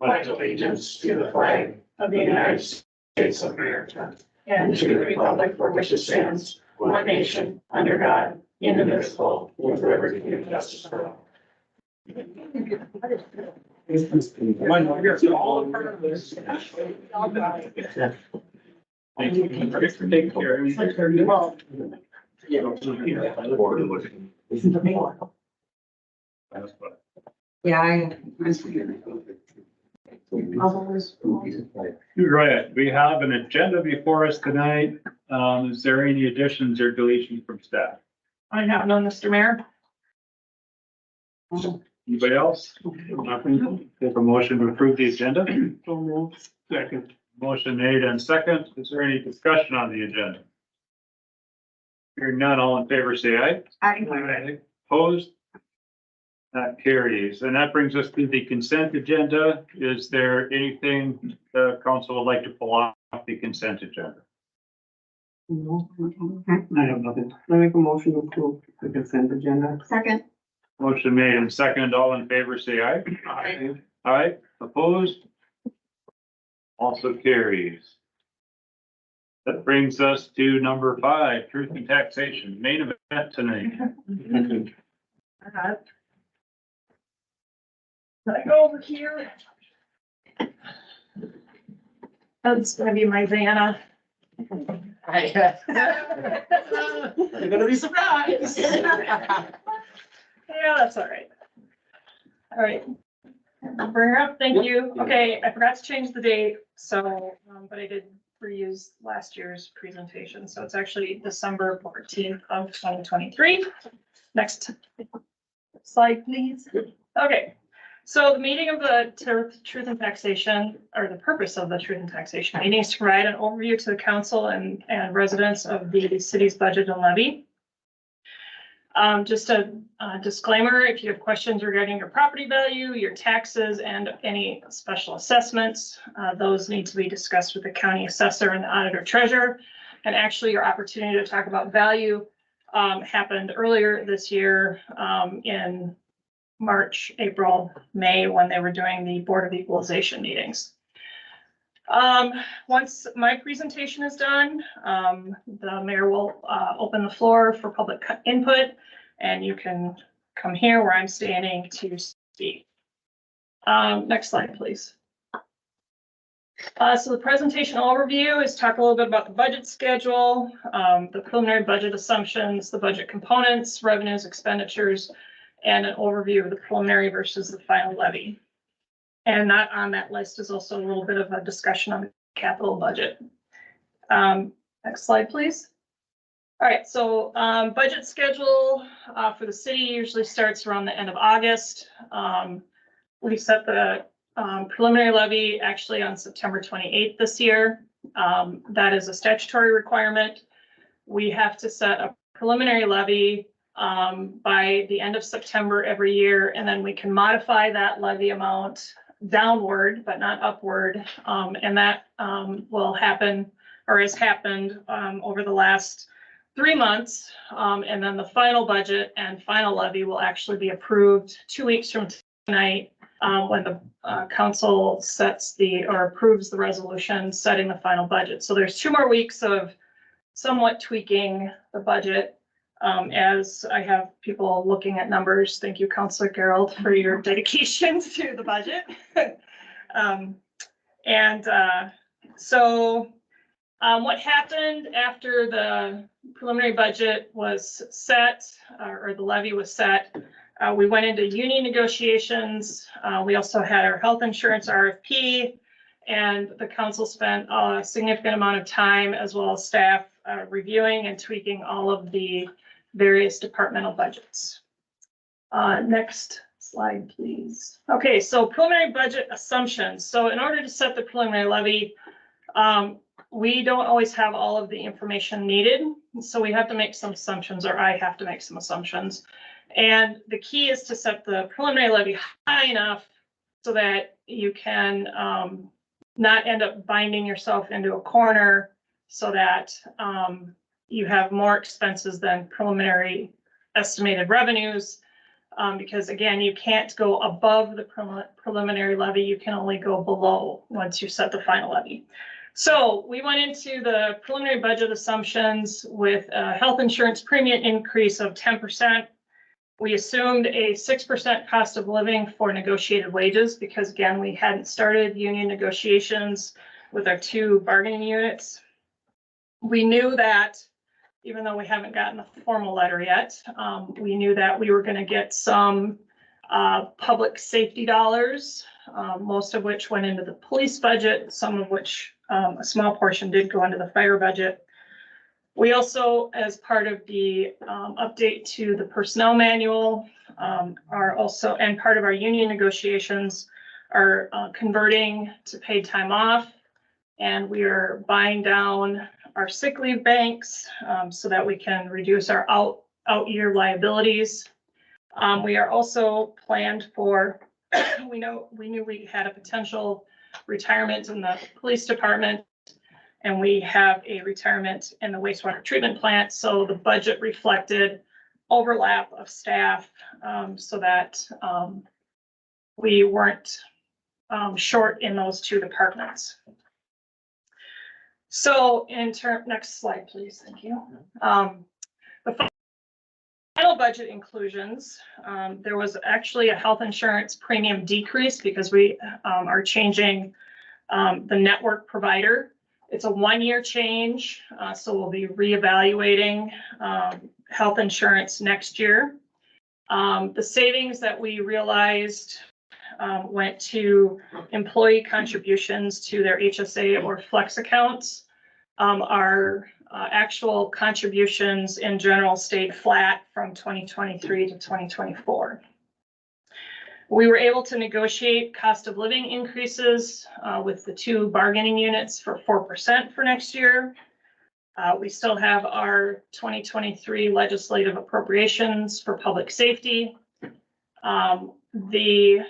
pledge allegiance to the flag of the United States of America and to the republic for which it stands, one nation, under God, indivisible, with liberty and justice for all. Thank you. Take care. Yeah, Right, we have an agenda before us tonight. Is there any additions or deletions from staff? I have none, Mr. Mayor. Anybody else? Nothing. Take a motion to approve the agenda. Second. Motion made and second. Is there any discussion on the agenda? Hearing none, all in favor, say aye. I, Opposed? That carries. And that brings us to the consent agenda. Is there anything the council would like to pull off the consent agenda? I have nothing. I make a motion to approve the consent agenda. second, Motion made and second. All in favor, say aye. Aye. Aye. Opposed? Also carries. That brings us to number 5, truth and taxation, main event tonight. I go over here. That's gonna be my Vanna. You're gonna be surprised. Yeah, that's all right. All right. Bring her up, thank you. Okay, I forgot to change the date, so, but I did reuse last year's presentation, so it's actually December 14th of 2023. Next slide, please. Okay, so the meeting of the Truth and Taxation, or the purpose of the Truth and Taxation meeting is to provide an overview to the council and residents of the city's budget and levy. Just a disclaimer, if you have questions regarding your property value, your taxes, and any special assessments, those need to be discussed with the county assessor and the auditor treasurer. And actually, your opportunity to talk about value happened earlier this year in March, April, May, when they were doing the Board of Equalization meetings. Once my presentation is done, the mayor will open the floor for public input, and you can come here where I'm standing to speak. Next slide, please. So the presentation overview is talk a little bit about the budget schedule, the preliminary budget assumptions, the budget components, revenues, expenditures, and an overview of the preliminary versus the final levy. And not on that list is also a little bit of a discussion on the capital budget. Next slide, please. All right, so budget schedule for the city usually starts around the end of August. We set the preliminary levy actually on September 28th this year. That is a statutory requirement. We have to set a preliminary levy by the end of September every year, and then we can modify that levy amount downward, but not upward. And that will happen, or has happened over the last 3 months. And then the final budget and final levy will actually be approved 2 weeks from tonight when the council sets or approves the resolution setting the final budget. So there's 2 more weeks of somewhat tweaking the budget. As I have people looking at numbers, thank you, Councilor Gerald, for your dedication to the budget. What happened after the preliminary budget was set, or the levy was set, we went into union negotiations. We also had our health insurance RFP, and the council spent a significant amount of time, as well as staff, reviewing and tweaking all of the various departmental budgets. Next slide, please. Okay, so preliminary budget assumptions. So in order to set the preliminary levy, we don't always have all of the information needed. So we have to make some assumptions, or I have to make some assumptions. And the key is to set the preliminary levy high enough so that you can not end up binding yourself into a corner, so that you have more expenses than preliminary estimated revenues. Because again, you can't go above the preliminary levy, you can only go below once you set the final levy. So we went into the preliminary budget assumptions with a health insurance premium increase of 10%. We assumed a 6% cost of living for negotiated wages because again, we hadn't started union negotiations with our 2 bargaining units. We knew that even though we haven't gotten a formal letter yet, we knew that we were going to get some public safety dollars, most of which went into the police budget, some of which, a small portion did go into the fire budget. We also, as part of the update to the personnel manual, are also, and part of our union negotiations, are converting to paid time off. And we are buying down our sick leave banks so that we can reduce our out year liabilities. We are also planned for, we knew we had a potential retirement in the police department, and we have a retirement in the wastewater treatment plant. So the budget reflected overlap of staff so that we weren't short in those 2 departments. So next slide, please. Thank you. The final budget inclusions, there was actually a health insurance premium decrease because we are changing the network provider. It's a 1-year change, so we'll be reevaluating health insurance next year. The savings that we realized went to employee contributions to their HSA or flex accounts. Our actual contributions in general stayed flat from 2023 to 2024. We were able to negotiate cost of living increases with the 2 bargaining units for 4% for next year. We still have our 2023 legislative appropriations for public safety. We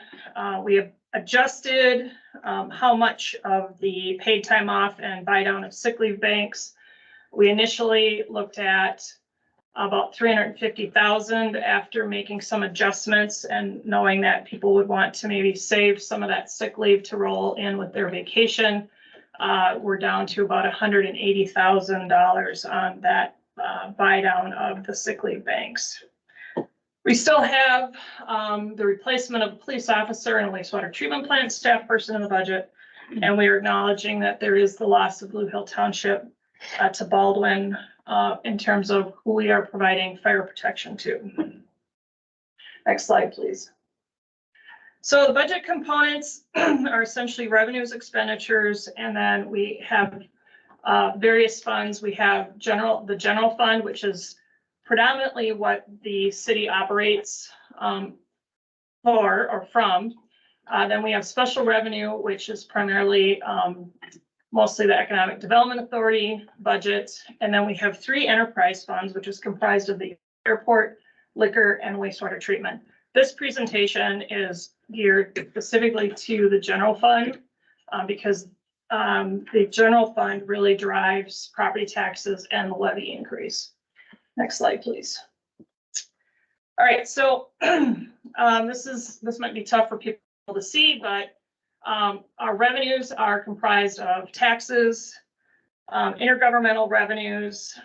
have adjusted how much of the paid time off and buy down of sick leave banks. We initially looked at about 350,000 after making some adjustments and knowing that people would want to maybe save some of that sick leave to roll in with their vacation. We're down to about $180,000 on that buy down of the sick leave banks. We still have the replacement of a police officer and a wastewater treatment plant staff person in the budget. And we are acknowledging that there is the loss of Blue Hill Township to Baldwin in terms of who we are providing fire protection to. Next slide, please. So the budget components are essentially revenues, expenditures, and then we have various funds. We have the general fund, which is predominantly what the city operates for or from. Then we have special revenue, which is primarily mostly the Economic Development Authority budget. And then we have 3 enterprise funds, which is comprised of the airport, liquor, and wastewater treatment. This presentation is geared specifically to the general fund because the general fund really drives property taxes and the levy increase. Next slide, please. All right, so this might be tough for people to see, but our revenues are comprised of taxes, intergovernmental revenues,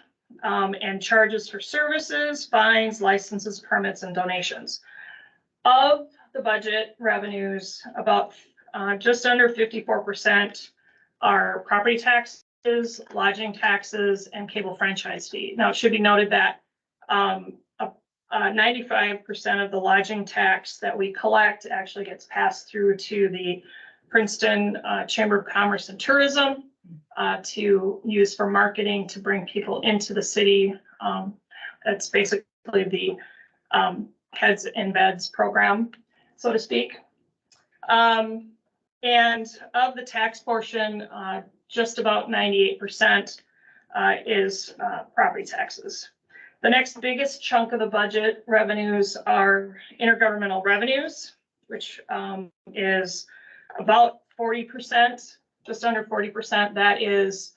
and charges for services, fines, licenses, permits, and donations. Of the budget revenues, about just under 54% are property taxes, lodging taxes, and cable franchise fee. Now, it should be noted that 95% of the lodging tax that we collect actually gets passed through to the Princeton Chamber of Commerce and Tourism to use for marketing to bring people into the city. That's basically the heads and beds program, so to speak. And of the tax portion, just about 98% is property taxes. The next biggest chunk of the budget revenues are intergovernmental revenues, which is about 40%, just under 40%. That is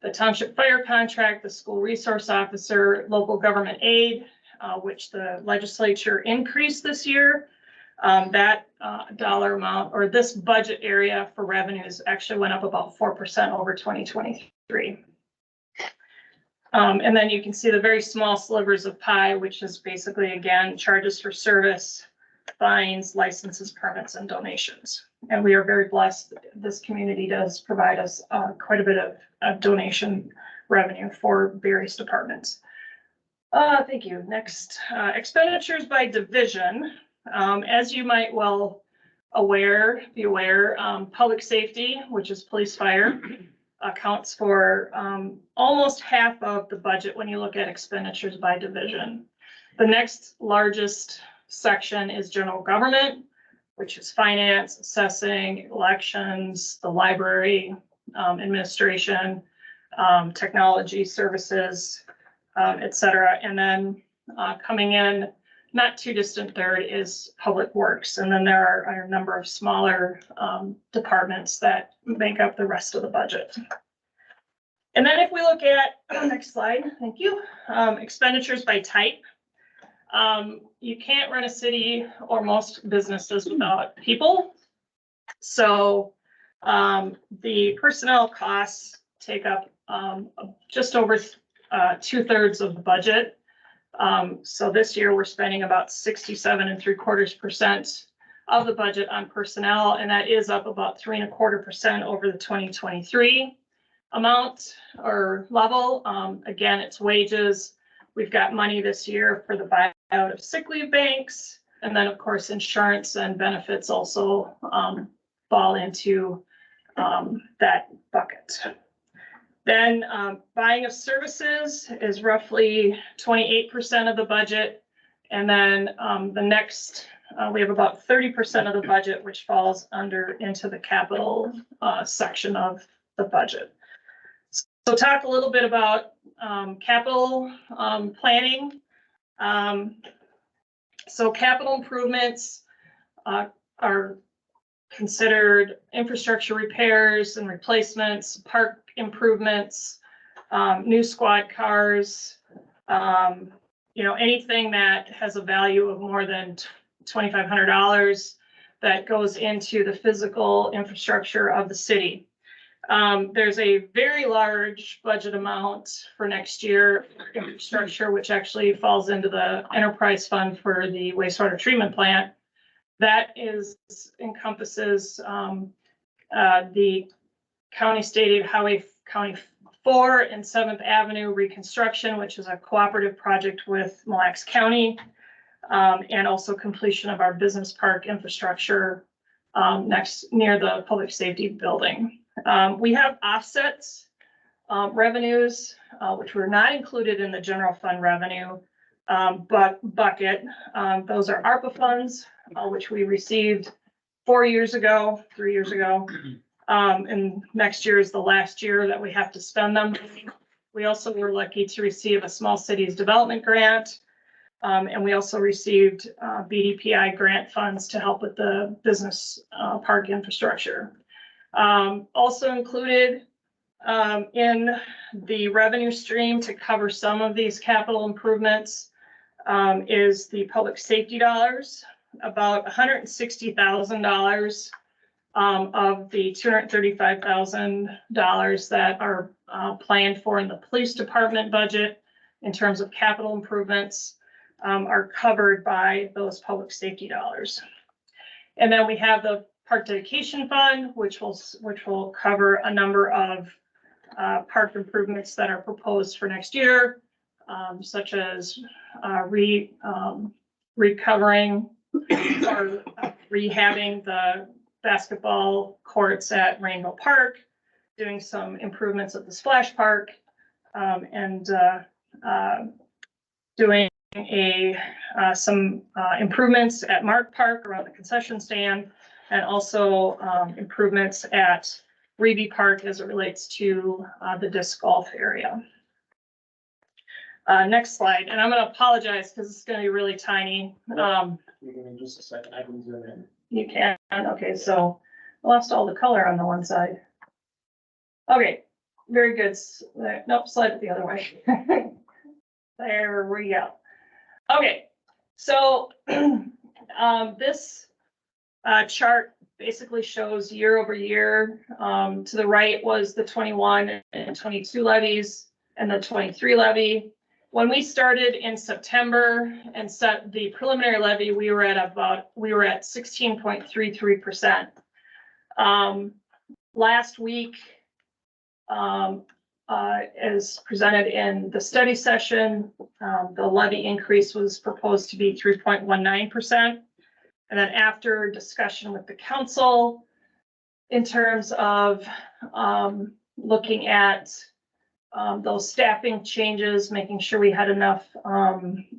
the township fire contract, the school resource officer, local government aid, which the legislature increased this year. That dollar amount, or this budget area for revenues, actually went up about 4% over 2023. And then you can see the very small slivers of pie, which is basically, again, charges for service, fines, licenses, permits, and donations. And we are very blessed. This community does provide us quite a bit of donation revenue for various departments. Thank you. Next, expenditures by division. As you might well be aware, public safety, which is police fire, accounts for almost half of the budget when you look at expenditures by division. The next largest section is general government, which is finance, assessing, elections, the library, administration, technology services, et cetera. And then coming in, not too distant third, is public works. And then there are a number of smaller departments that make up the rest of the budget. And then if we look at, next slide, thank you, expenditures by type. You can't run a city or most businesses without people. So the personnel costs take up just over 2/3 of the budget. So this year we're spending about 67.75% of the budget on personnel, and that is up about 3.25% over the 2023 amount or level. Again, it's wages. We've got money this year for the buyout of sick leave banks, and then of course insurance and benefits also fall into that bucket. Then buying of services is roughly 28% of the budget. And then the next, we have about 30% of the budget, which falls into the capital section of the budget. So talk a little bit about capital planning. So capital improvements are considered infrastructure repairs and replacements, park improvements, new squad cars, anything that has a value of more than $2,500 that goes into the physical infrastructure of the city. There's a very large budget amount for next year for infrastructure, which actually falls into the enterprise fund for the wastewater treatment plant. That encompasses the County State Highway County 4 and 7th Avenue reconstruction, which is a cooperative project with Mille Lacs County, and also completion of our business park infrastructure near the public safety building. We have offsets revenues, which were not included in the general fund revenue bucket. Those are ARPA funds, which we received 3 years ago. And next year is the last year that we have to spend them. We also were lucky to receive a small cities development grant. And we also received BDPI grant funds to help with the business park infrastructure. Also included in the revenue stream to cover some of these capital improvements is the public safety dollars, about $160,000 of the $235,000 that are planned for in the police department budget in terms of capital improvements are covered by those public safety dollars. And then we have the park dedication fund, which will cover a number of park improvements that are proposed for next year, such as recovering or rehabbing the basketball courts at Rainbow Park, doing some improvements at the splash park, and doing some improvements at Mark Park around the concession stand, and also improvements at Reedy Park as it relates to the disc golf area. Next slide, and I'm going to apologize because it's going to be really tiny. You can in just a second, I can zoom in. You can, okay, so I lost all the color on the one side. Okay, very good. Nope, slide it the other way. There we go. Okay, so this chart basically shows year over year. To the right was the 21 and 22 levies and the 23 levy. When we started in September and set the preliminary levy, we were at 16.33%. Last week, as presented in the study session, the levy increase was proposed to be 3.19%. And then after discussion with the council, in terms of looking at those staffing changes, making sure we had enough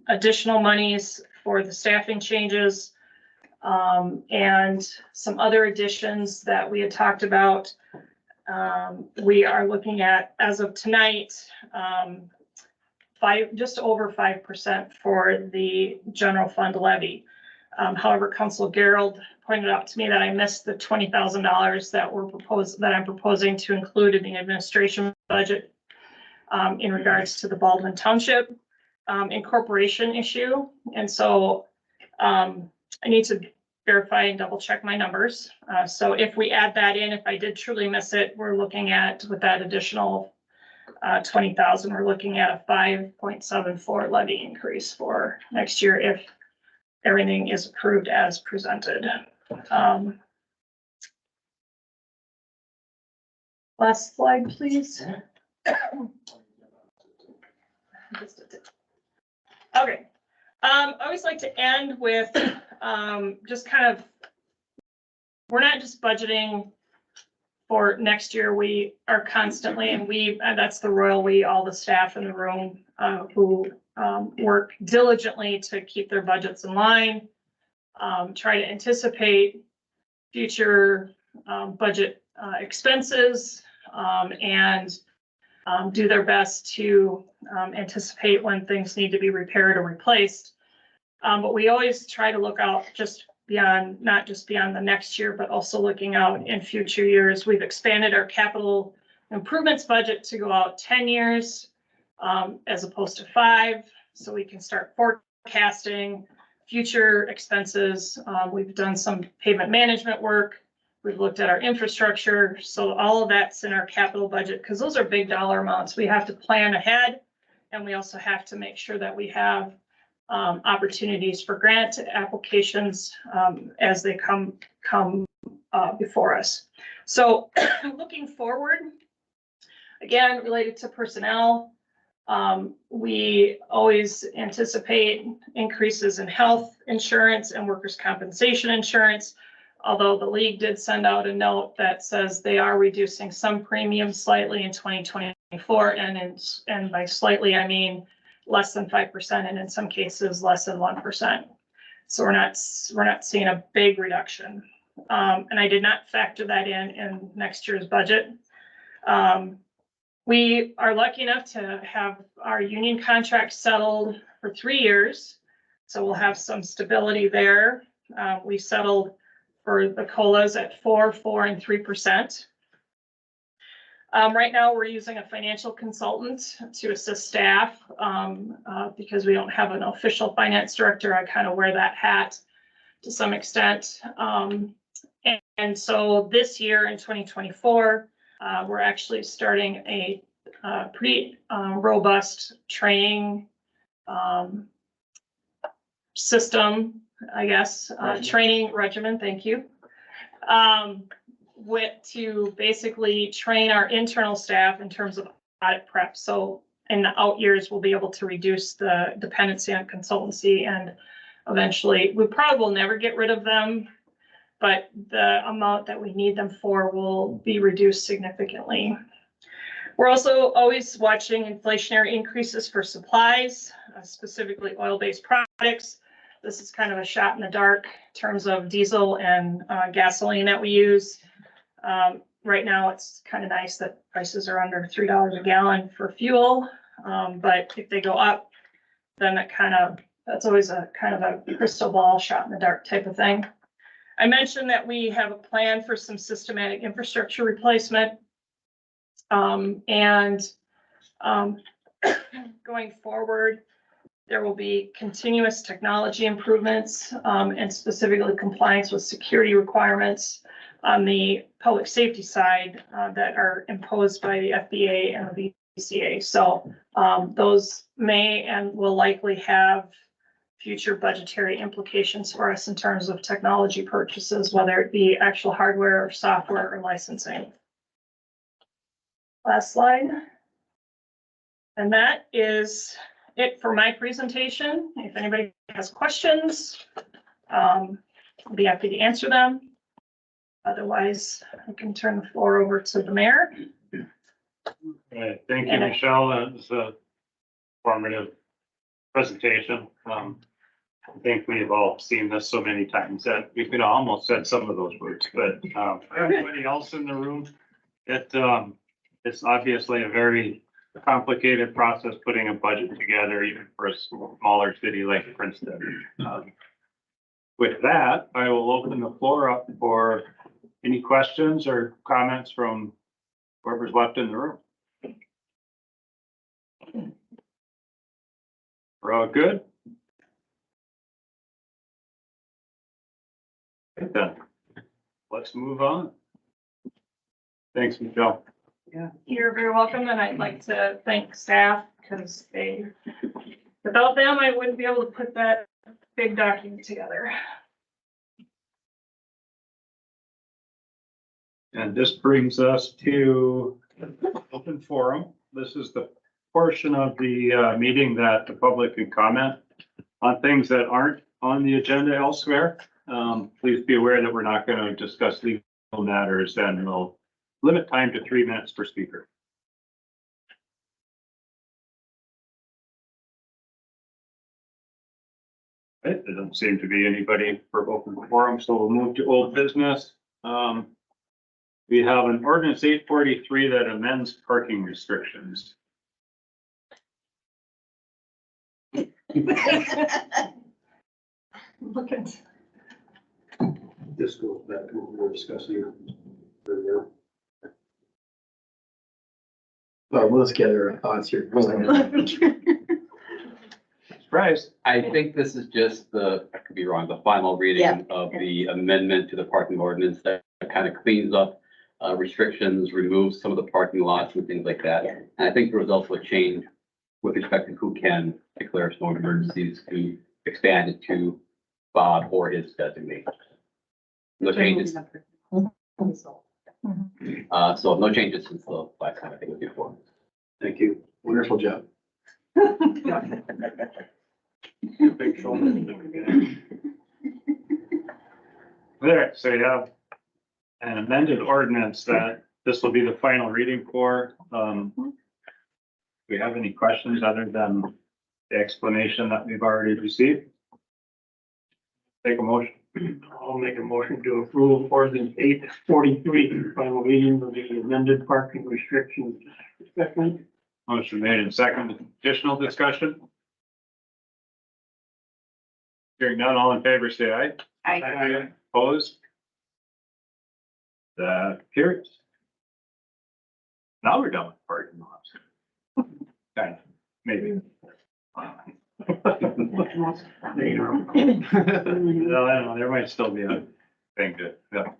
additional monies for the staffing changes, and some other additions that we had talked about. We are looking at, as of tonight, just over 5% for the general fund levy. However, Council Gerald pointed out to me that I missed the $20,000 that I'm proposing to include in the administration budget in regards to the Baldwin Township incorporation issue. And so I need to verify and double check my numbers. So if we add that in, if I did truly miss it, we're looking at, with that additional 20,000, we're looking at a 5.74 levy increase for next year if everything is approved as presented. Last slide, please. Okay. I always like to end with just kind of, we're not just budgeting for next year. We are constantly, and that's the royal we, all the staff in the room who work diligently to keep their budgets in line, try to anticipate future budget expenses, and do their best to anticipate when things need to be repaired or replaced. But we always try to look out just beyond, not just beyond the next year, but also looking out in future years. We've expanded our capital improvements budget to go out 10 years as opposed to 5, so we can start forecasting future expenses. We've done some pavement management work. We've looked at our infrastructure. So all of that's in our capital budget because those are big dollar amounts. We have to plan ahead, and we also have to make sure that we have opportunities for grant applications as they come before us. So looking forward, again, related to personnel, we always anticipate increases in health insurance and workers' compensation insurance, although the league did send out a note that says they are reducing some premiums slightly in 2024, and by slightly I mean less than 5%, and in some cases less than 1%. So we're not seeing a big reduction, and I did not factor that in next year's budget. We are lucky enough to have our union contract settled for 3 years, so we'll have some stability there. We settled for the COLAs at 4%, 4%, and 3%. Right now, we're using a financial consultant to assist staff because we don't have an official finance director. I kind of wear that hat to some extent. And so this year in 2024, we're actually starting a pretty robust training system, I guess, training regimen, thank you, to basically train our internal staff in terms of audit prep. So in the out years, we'll be able to reduce the dependency on consultancy, and eventually we probably will never get rid of them, but the amount that we need them for will be reduced significantly. We're also always watching inflationary increases for supplies, specifically oil-based products. This is kind of a shot in the dark in terms of diesel and gasoline that we use. Right now, it's kind of nice that prices are under $3 a gallon for fuel, but if they go up, then that's always a kind of a crystal ball shot in the dark type of thing. I mentioned that we have a plan for some systematic infrastructure replacement, and going forward, There will be continuous technology improvements, and specifically compliance with security requirements on the public safety side, that are imposed by the FBA and the VCA. So, those may and will likely have future budgetary implications for us in terms of technology purchases, whether it be actual hardware or software or licensing. Last slide. And that is it for my presentation. If anybody has questions, I'll be happy to answer them. Otherwise, I can turn the floor over to the mayor. All right, thank you, Michelle. That was a formative presentation. I think we've all seen this so many times that we could almost said some of those words, but everybody else in the room, it's obviously a very complicated process putting a budget together, even for a smaller city like Princeton. With that, I will open the floor up for any questions or comments from whoever's left in the room. We're all good? Okay, then, let's move on. Thanks, Michelle. You're very welcome, and I'd like to thank staff because without them, I wouldn't be able to put that big document together. And this brings us to open forum. This is the portion of the meeting that the public can comment on things that aren't on the agenda elsewhere. Please be aware that we're not going to discuss legal matters, and we'll limit time to 3 minutes per speaker. Right, there doesn't seem to be anybody for open forum, so we'll move to old business. We have an ordinance 843 that amends parking restrictions. Look at. This goes back to what we were discussing earlier. Well, let's gather our thoughts here. Surprise. I think this is just I could be wrong, the final reading of the amendment to the parking ordinance that kind of cleans up restrictions, removes some of the parking lots and things like that. And I think there was also a change with respect to who can declare snow emergencies to expand it to Bob or his designee. No changes. So no changes since the last time I think it was before. Thank you. Wonderful job. Big shoulder. There, so you have an amended ordinance that this will be the final reading for. Do we have any questions other than the explanation that we've already received? Take a motion. I'll make a motion to approve ordinance 843, final reading of the amended parking restrictions. Second. Motion made and second. Additional discussion? Hearing none, all in favor, say aye. Aye. Opposed? That carries. Now we're done with parking lots. Kind of, maybe. No, I don't know, there might still be a thing to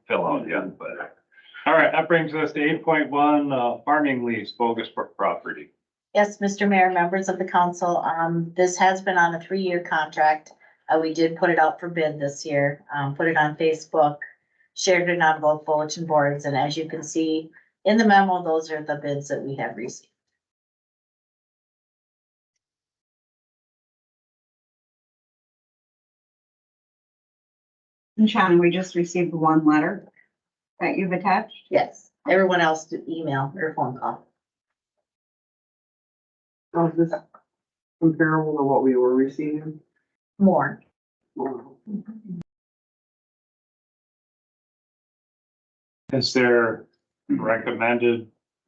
fill out yet, but. All right, that brings us to 8.1, farming lease, bogus property. Yes, Mr. Mayor, members of the council, this has been on a 3-year contract. We did put it out for bid this year, put it on Facebook, shared it on both bulletin boards, and as you can see in the memo, those are the bids that we have received. And Shannon, we just received one letter that you've attached. Yes, everyone else did email or phone call. So is this comparable to what we were receiving? More. Is there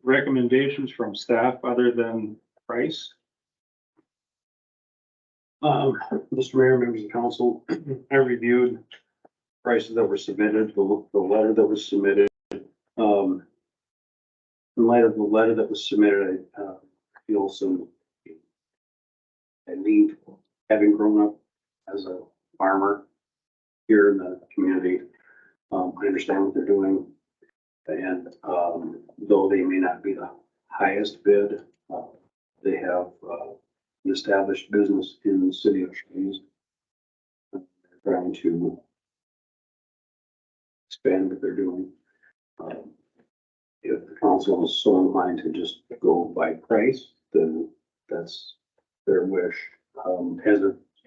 recommendations from staff other than price? Mr. Mayor, members of the council, I reviewed prices that were submitted, the letter that was submitted. In light of the letter that was submitted, I feel I leaned having grown up as a farmer here in the community, I understand what they're doing. And, though they may not be the highest bid, they have, an established business in the city of Shays. They're trying to expand what they're doing. If the council is so inclined to just go by price, then that's their wish.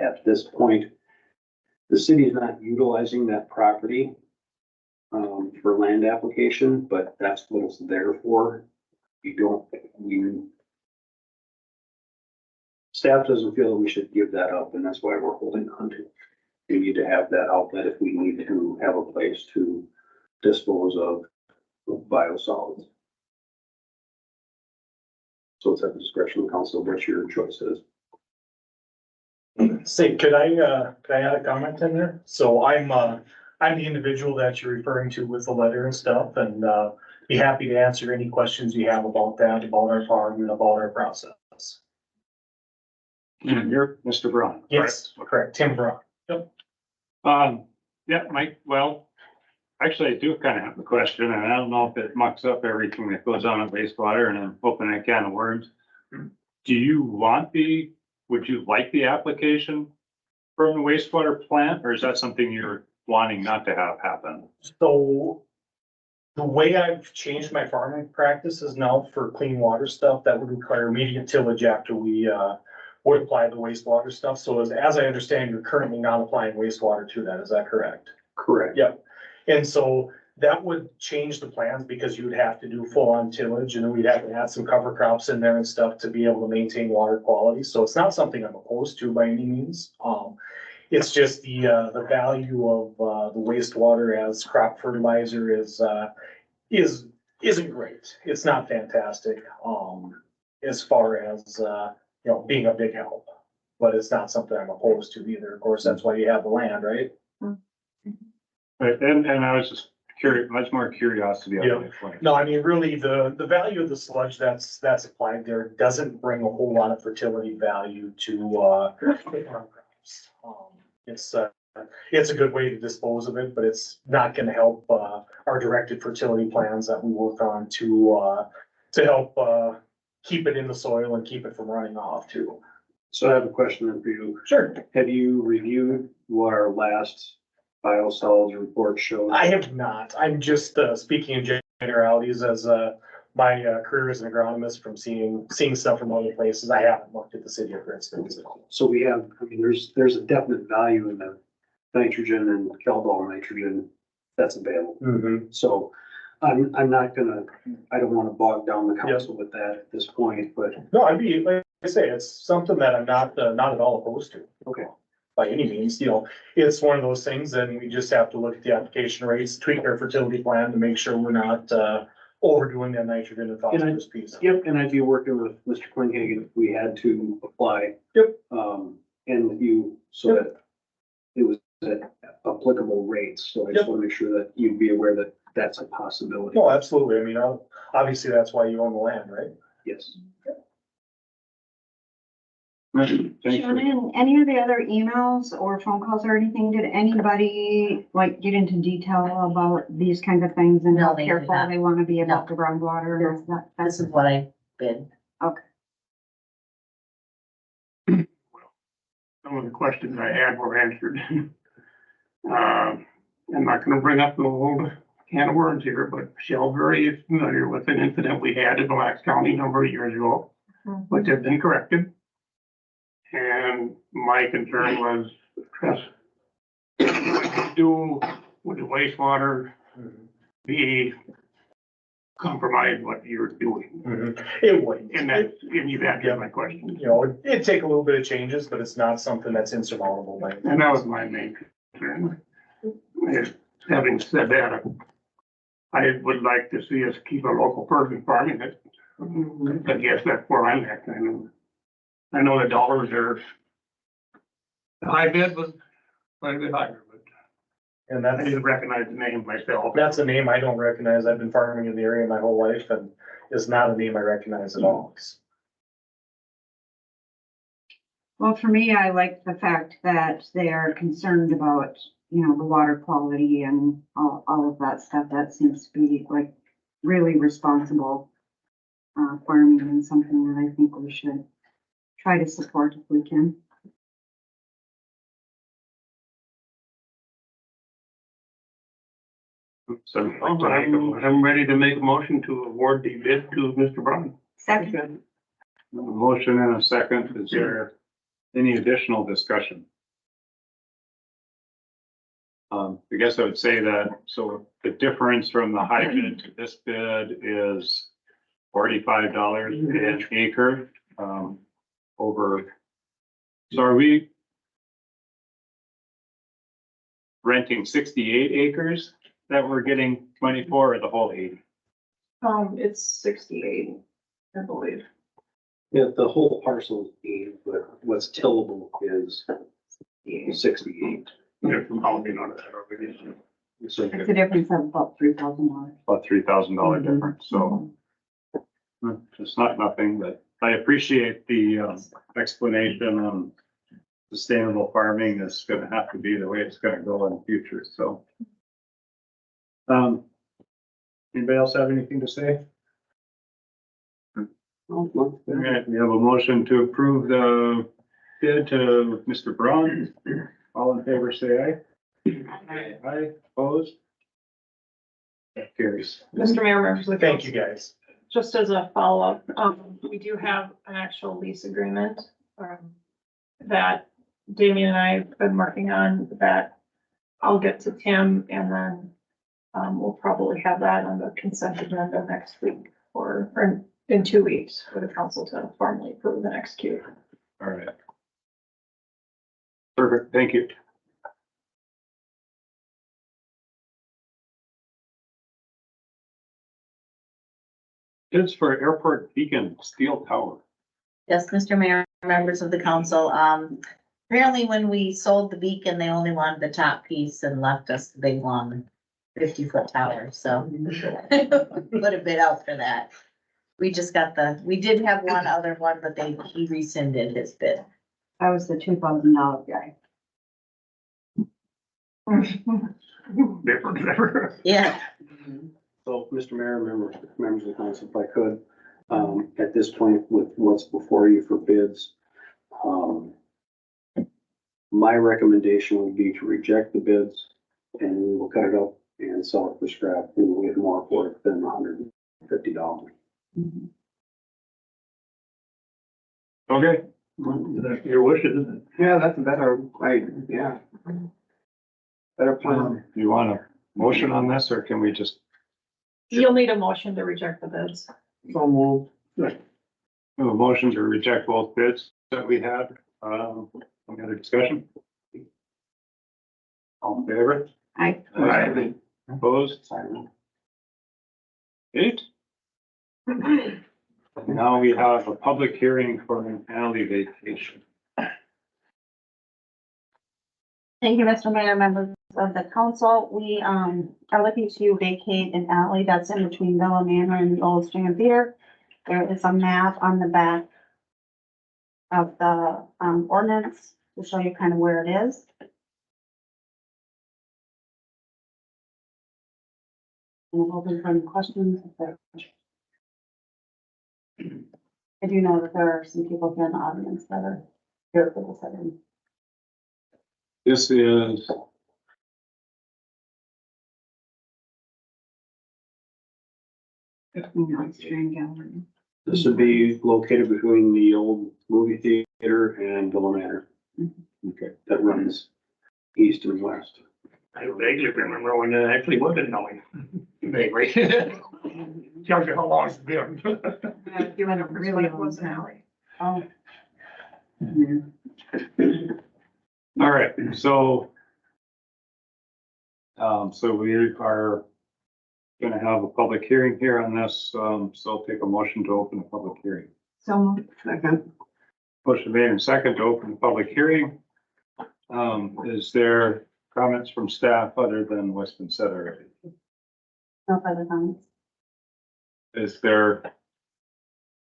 At this point, the city is not utilizing that property for land application, but that's what it's there for. Staff doesn't feel we should give that up, and that's why we're holding on to it. We need to have that outlet if we need to have a place to dispose of biosolids. So it's at the discretion of the council what your choice is. Say, could I add a comment in there? So I'm the individual that you're referring to with the letter and stuff, and, be happy to answer any questions you have about that, about our farm and about our process. And you're Mr. Braun. Yes, correct, Tim Brown. Yeah, Mike, well, actually, I do kind of have a question, and I don't know if it mucks up everything that goes on in wastewater, and I'm opening a can of worms. Do you would you like the application from the wastewater plant, or is that something you're wanting not to have happen? So the way I've changed my farming practices now for clean water stuff, that would require immediate tillage after we, would apply the wastewater stuff. So as I understand, you're currently not applying wastewater to that. Is that correct? Correct. Yep. And so that would change the plans because you would have to do full on tillage and then we'd have to add some cover crops in there and stuff to be able to maintain water quality. So it's not something I'm opposed to by any means. It's just the value of, the wastewater as crop fertilizer isn't great. It's not fantastic, as far as, being a big help. But it's not something I'm opposed to either. Of course, that's why you have the land, right? Right, and I was just curious, much more curiosity. Yeah. No, I mean, really, the value of the sludge that's applied there doesn't bring a whole lot of fertility value to, our crops. It's a good way to dispose of it, but it's not gonna help, our directed fertility plans that we work on to help, keep it in the soil and keep it from running off too. So I have a question then for you. Sure. Have you reviewed what our last biosolids report showed? I have not. I'm just, speaking in generalities as, my career as an agronomist from seeing stuff from other places. I haven't looked at the city of Princeton. So we have, I mean, there's a definite value in the nitrogen and Caldol nitrogen that's available. Mm-hmm. So I'm not gonna, I don't wanna bog down the council with that at this point, but No, like I say, it's something that I'm not at all opposed to. okay. By any means, it's one of those things and we just have to look at the application rates, tweak our fertility plan to make sure we're not, overdoing that nitrogen and phosphorus piece. Yep, and I'd be working with Mr. Quinhagen if we had to apply. Yep. And you, so that it was at applicable rates, so I just wanna make sure that you'd be aware that that's a possibility. No, absolutely. I mean, obviously that's why you own the land, right? Yes. Thank you. Shannon, any of the other emails or phone calls or anything, did anybody like get into detail about these kinds of things and No, how they did careful not. they want to be about No. the groundwater and all that? This is what I bid. Some of the questions I had were answered. I'm not gonna bring up the old can of worms here, but Michelle's very familiar with an incident we had in Black County a number of years ago, which has been corrected. And my concern was, just what you do with the wastewater be compromise what you're doing. It would. And you've answered my question. It'd take a little bit of changes, but it's not something that's insurmountable. And that was my main concern. Having said that, I would like to see us keep a local person farming it. I guess that's where I'm at. I know the dollars are, the high bid was quite a bit higher, but And I didn't recognize the name myself. that's a name I don't recognize. I've been farming in the area my whole life and it's not a name I recognize at all. Well, for me, I like the fact that they are concerned about, you know, the water quality and all of that stuff. That seems to be like really responsible farming and something that I think we should try to support if we can. So I'd like to make a motion. I'm ready to make a motion to award the bid to Mr. Brown. Second, A motion and a second. Is there any additional discussion? I guess I would say that, so the difference from the high bid to this bid is $45 an acre, over. So are we renting 68 acres that we're getting money for, or the whole 80? It's 68, I believe. Yeah, the whole parcel is 8, but what's tillable is 68. Yeah, from housing on that obligation. So it's a difference of about $3,000. About $3,000 difference, so it's not nothing, but I appreciate the explanation on sustainable farming is gonna have to be the way it's gonna go in the future, so. Anybody else have anything to say? Okay, we have a motion to approve the bid to Mr. Braun. All in favor, say aye. Aye, opposed? That carries. Mr. Mayor, members of the Thank council, you, guys. just as a follow-up, we do have an actual lease agreement, that Damien and I have been working on, that I'll get to Tim, and then, we'll probably have that on the consent agenda next week, or in 2 weeks for the council to formally approve and execute. All right. Perfect, thank you. Bids for airport beacon steel tower. Yes, Mr. Mayor, members of the council, apparently when we sold the beacon, they only wanted the top piece and left us the big long 50-foot tower, so. Put a bid out for that. We just got we did have one other one, but he rescinded his bid. That was the $2,000 guy. Different, ever. Yeah. So, Mr. Mayor, members of the council, if I could, at this point with what's before you for bids, my recommendation would be to reject the bids and we will cut it up and sell it for scrap. We will get more for it than $150. Okay, That's your wish, isn't it? Yeah, that's a better, yeah. Better plan. you want a motion on this, or can we just, You'll need a motion to reject the bids. So moved. have a motion to reject both bids that we had? Any other discussion? All in favor? Aye. Opposed? 8. Now we have a public hearing for an alley vacation. Thank you, Mr. Mayor, members of the council. We, are looking to vacate an alley that's in between Villa Manor and the Old Strand Theater. There is a map on the back of the, ordinance to show you kind of where it is. And I'm open for any questions if there. I do know that there are some people here in the audience that are here for this item. This is, Gallery. This would be located between the old movie theater and Villa Manor. okay, That runs east and west. I vaguely remember when it actually was in Nelly. Vaguely. Tells you how long it's been. You had a really was an alley. Oh. all right, so so we are gonna have a public hearing here on this, so I'll take a motion to open the public hearing. So moved. Second. Motion made and second to open the public hearing. Is there comments from staff other than what's been said already? No further comments. Is there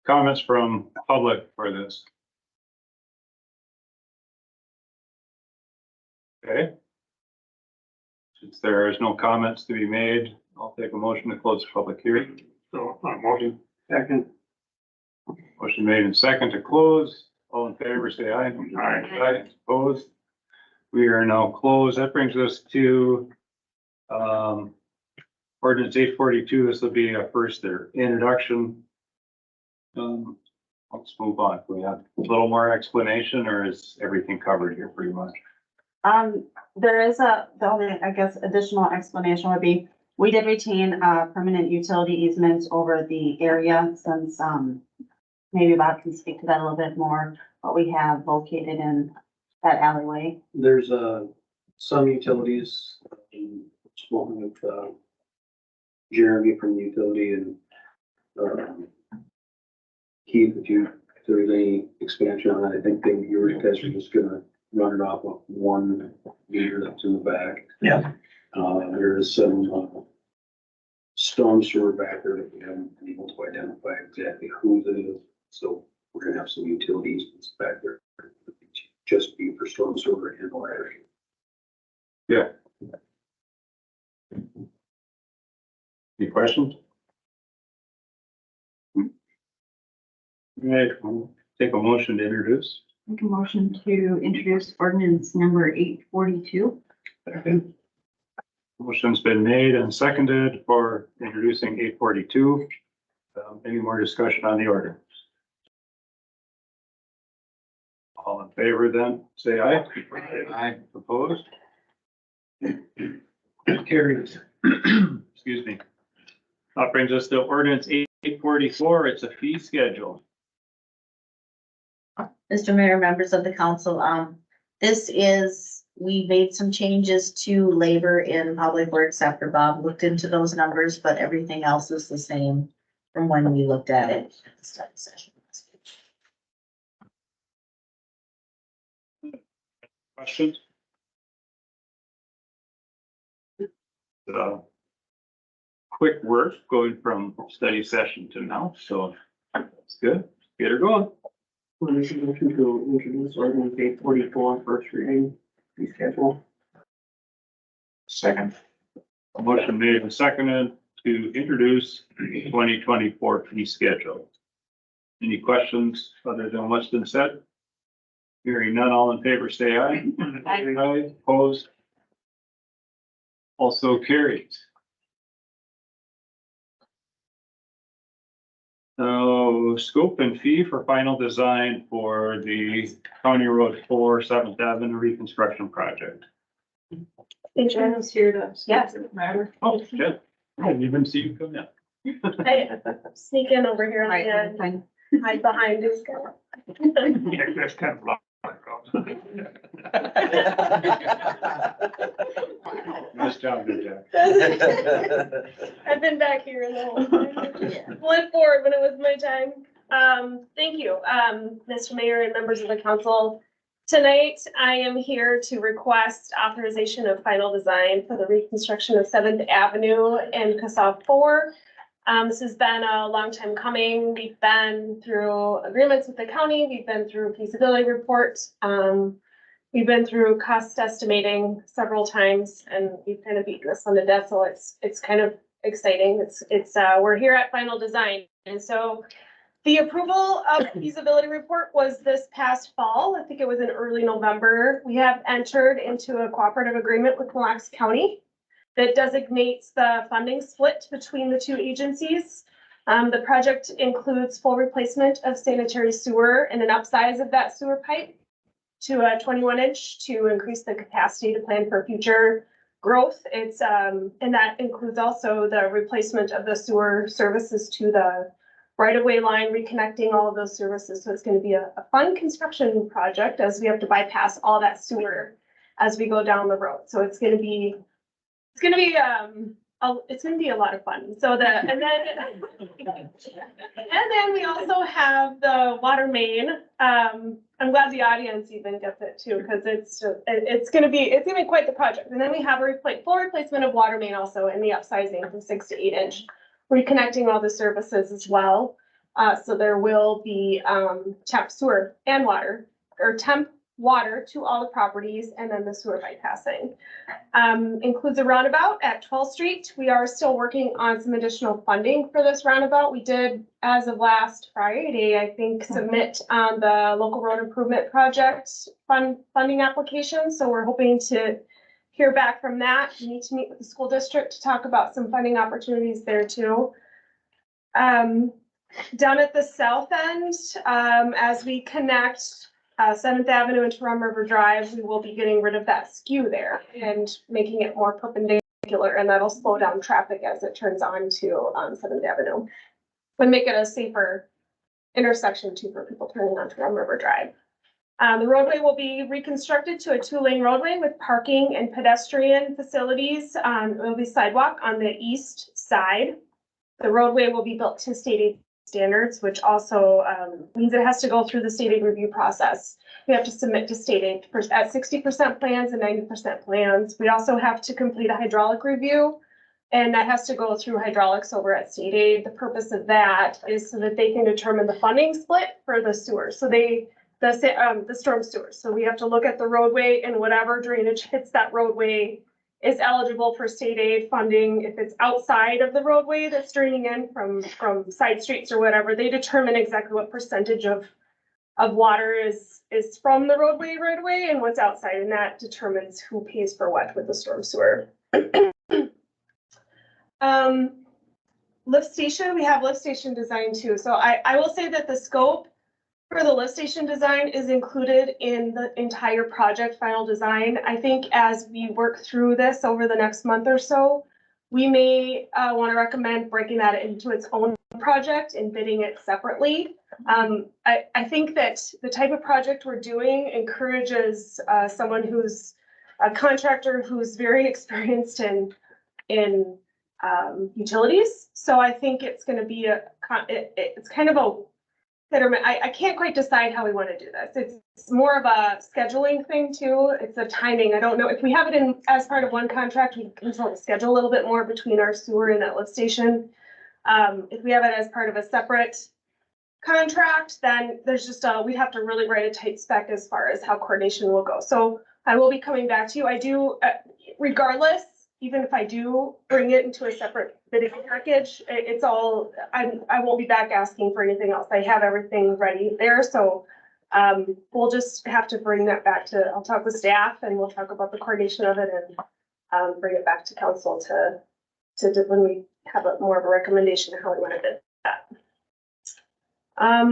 comments from public for this? Okay. Since there is no comments to be made, I'll take a motion to close the public hearing. So, motion. Second. Motion made and second to close. All in favor, say aye. Aye. Aye, opposed. We are now closed. That brings us to ordinance 842. This will be a first introduction. Let's move on. Do we have a little more explanation, or is everything covered here pretty much? There is the only, I guess, additional explanation would be, we did retain, permanent utility easements over the area since, maybe Bob can speak to that a little bit more, what we have located in that alleyway. There's, some utilities, spoken with, Jeremy from the utility and, Keith, if there's any expansion on that, I think you guys are just gonna run it off of one meter that's in the back. Yeah. There is some, storm sewer back there that we haven't been able to identify exactly whose it is. So we're gonna have some utilities back there, just be for storm sewer and water. Yeah. Any questions? All right, we'll take a motion to introduce. Make a motion to introduce ordinance number 842. Motion's been made and seconded for introducing 842. Any more discussion on the ordinance? All in favor then, say aye. Aye. Opposed? Carries. Excuse me. That brings us to ordinance 844. It's a fee schedule. Mr. Mayor, members of the council, we made some changes to labor in public works after Bob looked into those numbers, but everything else is the same from when we looked at it at the study session. Questions? Quick work going from study session to now, so that's good. Get her going. Motion to introduce ordinance 844 first reading, fee schedule. Second. A motion made and seconded to introduce the 2024 fee schedule. Any questions other than what's been said? Hearing none, all in favor, say aye. Aye. Opposed? Also carries. So scope and fee for final design for the County Road 4 7th Avenue reconstruction project. Jen's here to. Yes. Matter. Oh, good. I didn't even see you come in. I sneak in over here Right, and fine. hide behind this guy. Yeah, that's kind of blocked. Nice job, good job. I've been back here the whole time. Went forward when it was my time. Thank you, Mr. Mayor and members of the council. Tonight, I am here to request authorization of final design for the reconstruction of 7th Avenue and CASA 4. This has been a long time coming. We've been through agreements with the county. We've been through feasibility reports. We've been through cost estimating several times, and we've kind of beaten this on the death. So it's kind of exciting. We're here at final design. And so the approval of the feasibility report was this past fall. I think it was in early November. We have entered into a cooperative agreement with Mille Lacs County that designates the funding split between the two agencies. The project includes full replacement of sanitary sewer and an upsize of that sewer pipe to a 21-inch to increase the capacity to plan for future growth. And that includes also the replacement of the sewer services to the right-of-way line, reconnecting all of those services. So it's going to be a fun construction project as we have to bypass all that sewer as we go down the road. So it's going to be a lot of fun. So and then we also have the water main. I'm glad the audience even gets it too, because it's gonna be quite the project. And then we have a full replacement of water main also in the upsizing from 6 to 8 inch, reconnecting all the services as well. So there will be temp sewer and water, or temp water to all the properties and then the sewer bypassing. Includes a roundabout at 12th Street. We are still working on some additional funding for this roundabout. We did, as of last Friday, I think, submit on the local road improvement project funding application. So we're hoping to hear back from that. We need to meet with the school district to talk about some funding opportunities there too. Down at the south end, as we connect 7th Avenue into Rum River Drive, we will be getting rid of that skew there and making it more perpendicular, and that'll slow down traffic as it turns on to 7th Avenue. And make it a safer intersection too for people turning onto Rum River Drive. The roadway will be reconstructed to a 2-lane roadway with parking and pedestrian facilities. It will be sidewalk on the east side. The roadway will be built to state aid standards, which also means it has to go through the state aid review process. We have to submit to state aid at 60% plans and 90% plans. We also have to complete a hydraulic review, and that has to go through hydraulics over at state aid. The purpose of that is so that they can determine the funding split for the sewer. So the storm sewer. So we have to look at the roadway, and whatever drainage hits that roadway is eligible for state aid funding. If it's outside of the roadway that's draining in from side streets or whatever, they determine exactly what percentage of water is from the roadway right away and what's outside, and that determines who pays for what with the storm sewer. Lift station, we have lift station design too. So I will say that the scope for the lift station design is included in the entire project final design. I think as we work through this over the next month or so, we may want to recommend breaking that into its own project and bidding it separately. I think that the type of project we're doing encourages someone who's a contractor who's very experienced in utilities. So I think it's going to be it's kind of a I can't quite decide how we want to do this. It's more of a scheduling thing too. It's a timing. I don't know if we have it in as part of one contract, we can sort of schedule a little bit more between our sewer and that lift station. If we have it as part of a separate contract, then there's just we have to really write a tight spec as far as how coordination will go. So I will be coming back to you. I do, regardless, even if I do bring it into a separate bidding package, it's all, I won't be back asking for anything else. I have everything ready there. So we'll just have to bring that back to, I'll talk with staff and we'll talk about the coordination of it and bring it back to council to when we have more of a recommendation of how we want to bid that.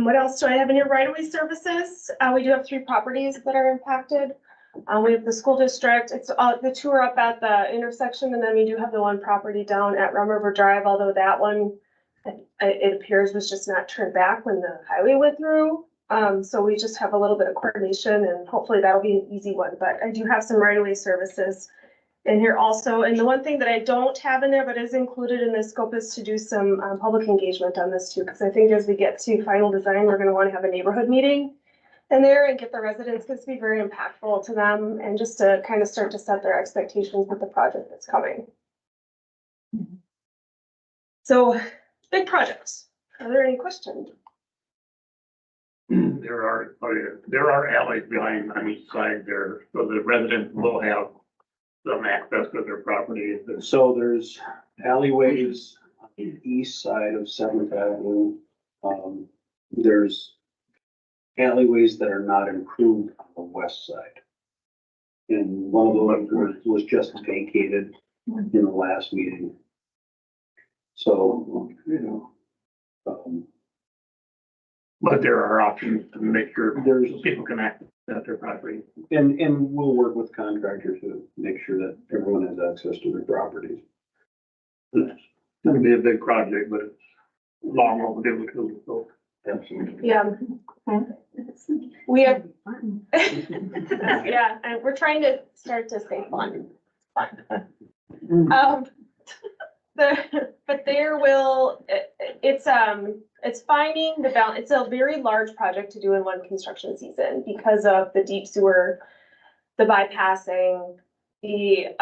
What else do I have in your right-of-way services? We do have 3 properties that are impacted. We have the school district. It's the 2 are up at the intersection, and then we do have the 1 property down at Rum River Drive, although that one, it appears, was just not turned back when the highway went through. So we just have a little bit of coordination, and hopefully that'll be an easy one. But I do have some right-of-way services in here also. And the one thing that I don't have in there, but is included in this scope, is to do some public engagement on this too, because I think as we get to final design, we're going to want to have a neighborhood meeting in there and get the residents, because it's be very impactful to them and just to kind of start to set their expectations with the project that's coming. So big projects. Are there any questions? There are alleys behind on each side there, so the residents will have some access to their property. So there's alleyways on the east side of 7th Avenue. There's alleyways that are not improved on the west side. And one of those was just vacated in the last meeting. So, But there are options to make sure there's, people can access their property. and we'll work with contractors to make sure that everyone has access to their properties. It's gonna be a big project, but it's long overdue too, so. Absolutely. Yeah. We have, yeah, and we're trying to start to say fun. But there will, it's finding the balance. It's a very large project to do in one construction season because of the deep sewer, the bypassing, the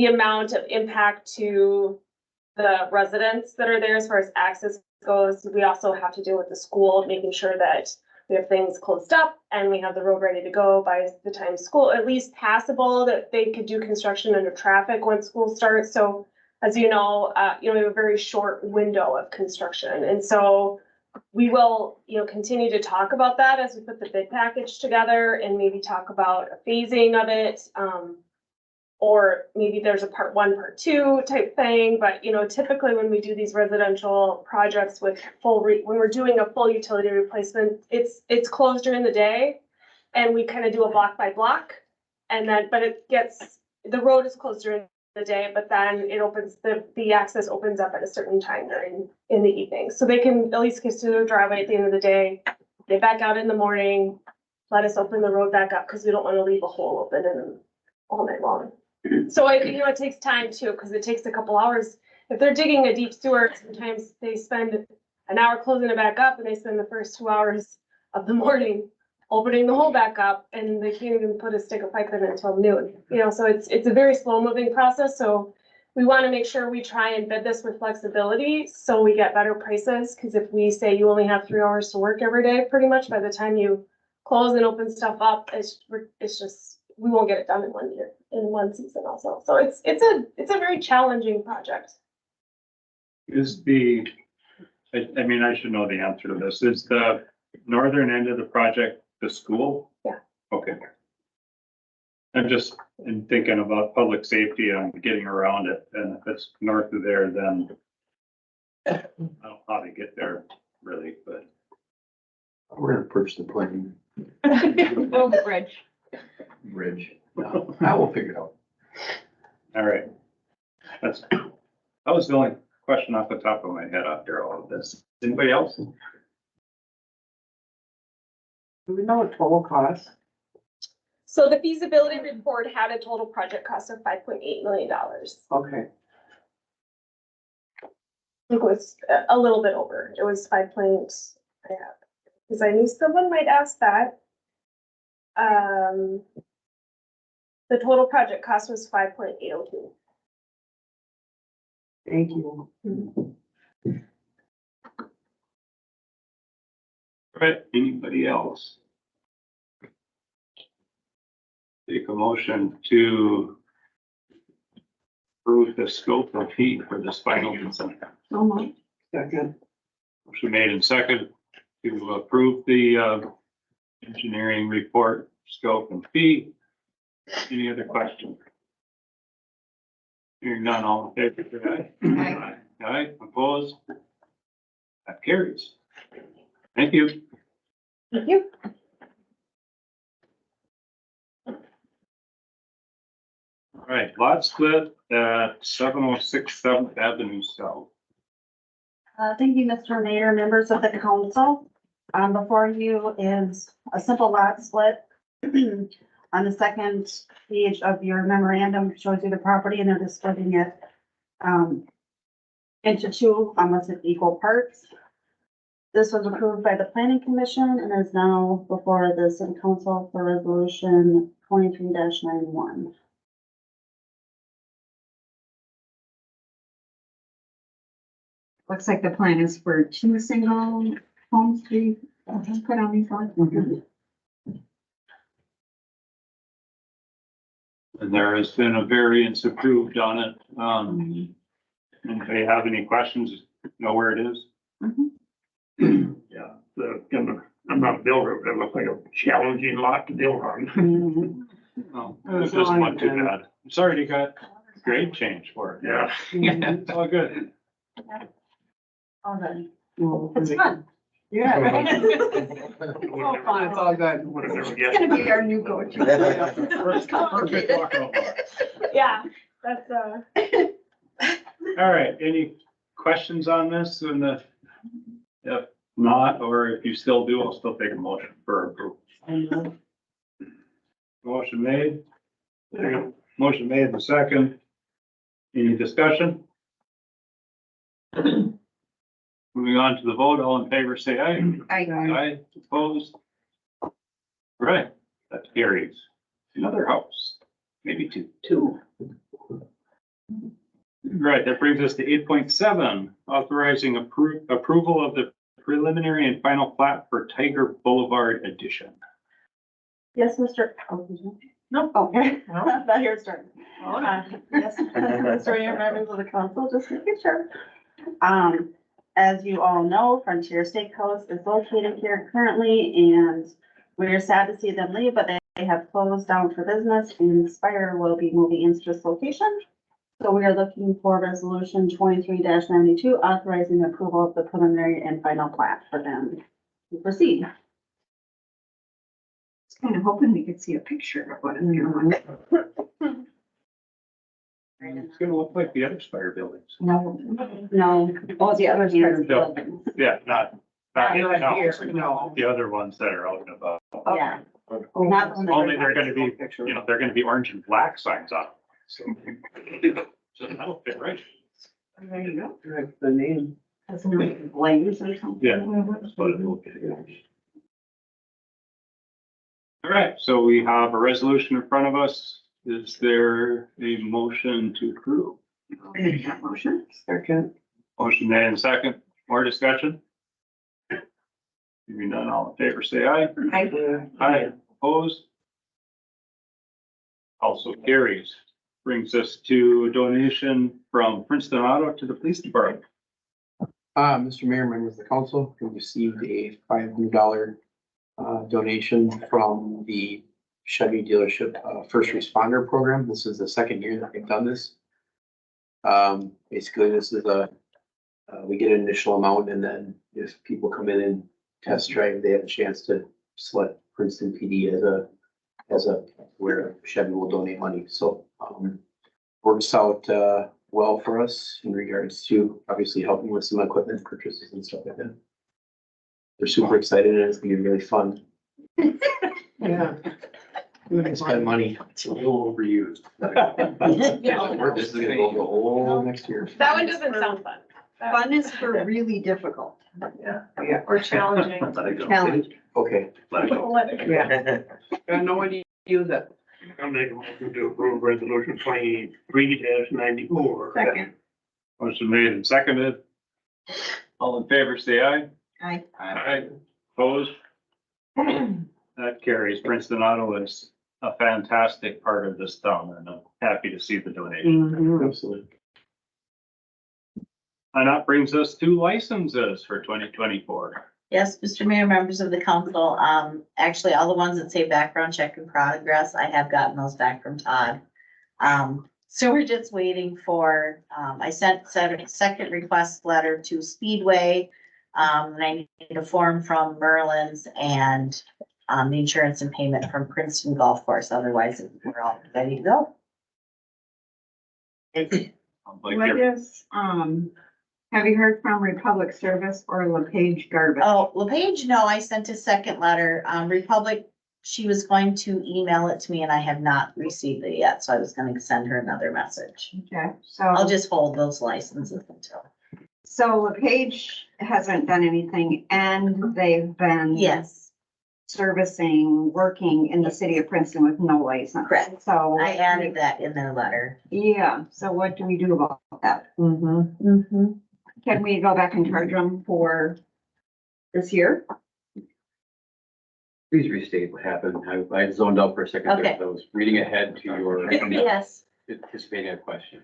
amount of impact to the residents that are there as far as access goes. We also have to deal with the school, making sure that we have things closed up and we have the road ready to go by the time school, at least passable, that they could do construction under traffic when school starts. So as you know, we have a very short window of construction. And so we will, continue to talk about that as we put the bid package together and maybe talk about a phasing of it. Or maybe there's a part 1, part 2 type thing, but typically when we do these residential projects with when we're doing a full utility replacement, it's closed during the day. And we kind of do a block by block. And then, but the road is closed during the day, but then it opens, the access opens up at a certain time in the evening. So they can at least get to their driveway at the end of the day. They back out in the morning, let us open the road back up because we don't want to leave a hole open in all night long. So it takes time too, because it takes a couple hours. If they're digging a deep sewer, sometimes they spend an hour closing it back up and they spend the first 2 hours of the morning opening the hole back up, and they can't even put a stick of pipe in until noon. So it's a very slow moving process. So we want to make sure we try and bid this with flexibility so we get better prices. Because if we say you only have 3 hours to work every day, pretty much by the time you close and open stuff up, it's just, we won't get it done in 1 year, in one season also. So it's a very challenging project. I should know the answer to this. Is the northern end of the project the school? Yeah. Okay. I'm thinking about public safety and getting around it, and if it's north of there, then I don't know how to get there really, but. We're gonna purchase the plane Well, the bridge. bridge. No, I will figure it out. All right. That was the only question off the top of my head after all of this. Anybody else? Do we know what total cost? So the feasibility report had a total project cost of $5.8 million. Okay. I think it was a little bit over. It was 5 because I knew someone might ask that. The total project cost was 5.802. Thank you. Right, anybody else? Take a motion to approve the scope of fee for this final consent. So much. Second. Motion made and second to approve the engineering report, scope and fee. Any other questions? Hearing none, all in favor, say aye. Aye, opposed? That carries. Thank you. Thank you. All right, lot split at 706 7th Avenue South. Thank you, Mr. Mayor, members of the council. Before you is a simple lot split. On the second page of your memorandum shows you the property, and they're just splitting it into two almost equal parts. This was approved by the planning commission and is now before the city council for resolution 23-91. Looks like the plan is for 2 single homes to be put on these lots. And there has been a variance approved on it. If they have any questions, know where it is. Yeah, I'm not a builder, but it looks like a challenging lot to build on. Oh, it's just not too bad. Sorry, you got grade change for it. Yeah. It's all good. All good. It's fun. Yeah. All fun, it's all good. Would have never It's guessed. gonna be our new go-to. Perfect walking over. Yeah, that's All right, any questions on this? If not, or if you still do, I'll still take a motion for approval. Motion made. Motion made in second. Any discussion? Moving on to the vote, all in favor, say aye. Aye, opposed? Right, that carries. Another house, maybe two. Right, that brings us to 8.7, authorizing approval of the preliminary and final plat for Tiger Boulevard addition. Yes, Mr. Oh, did you? No, okay. Not here, start. Yes, Mr. Mayor, members of the council, just making sure. As you all know, Frontier Steakhouse is located here currently, and we are sad to see them leave, but they have closed down for business, and Spire will be moving into this location. So we are looking for resolution 23-92, authorizing the approval of the preliminary and final plat for them to proceed. was kind of hoping we could see a picture of what they're on. It's gonna look like the other Spire buildings. No, all the other Yes. buildings. Yeah, not, Here, no, the other ones that are out and about. Yeah. Not the one that- Only they're gonna be, they're gonna be orange and black signs up. So so that'll fit right. There you go. That's the name. That's like Blaze or something. Yeah. But it will get it. All right, so we have a resolution in front of us. Is there a motion to approve? I'll make that motion. Second. Motion made and second. More discussion? Hearing none, all in favor, say aye. Aye. Opposed? Also carries. Brings us to a donation from Princeton Auto to the police department. Mr. Mayor, members of the council, we received a $500 donation from the Chevy dealership first responder program. This is the second year that they've done this. Basically, this is we get an initial amount, and then if people come in and test drive, they have a chance to select Princeton PD as a where Chevy will donate money. So works out well for us in regards to obviously helping with some equipment purchases and stuff like that. They're super excited, and it's gonna be really fun. Yeah. I spend money. It's a little overused. This is gonna go the whole next year. That one doesn't sound fun. Fun is for really difficult. Or challenging. Challenge. Okay. Yeah. Got no one to use it. I'll make a motion to approve resolution 23-94. Second. Motion made and seconded. All in favor, say aye. Aye. Aye. Opposed? That carries. Princeton Auto is a fantastic part of this town, and I'm happy to see the donation. Absolutely. And that brings us to licenses for 2024. Yes, Mr. Mayor, members of the council, actually, all the ones that say background check in progress, I have gotten those back from Todd. So we're just waiting for, I sent a second request letter to Speedway. And I need a form from Merlin's and, the insurance and payment from Princeton Golf Course, otherwise we're all ready to go. Like What your- is, have you heard from Republic Service or LePage Garbage? Oh, LePage, no, I sent a second letter. Republic, she was going to email it to me and I have not received it yet, so I was gonna send her another message. Okay, I'll so, just hold those licenses until. so LePage hasn't done anything and they've been Yes, servicing, working in the city of Princeton with no license. Correct. So. I added that in their letter. Yeah, so what do we do about that? Mm-hmm. Can we go back and charge them for this year? Please restate what happened. I zoned out for a second there. Okay. So I was reading ahead to your Yes, anticipating a question.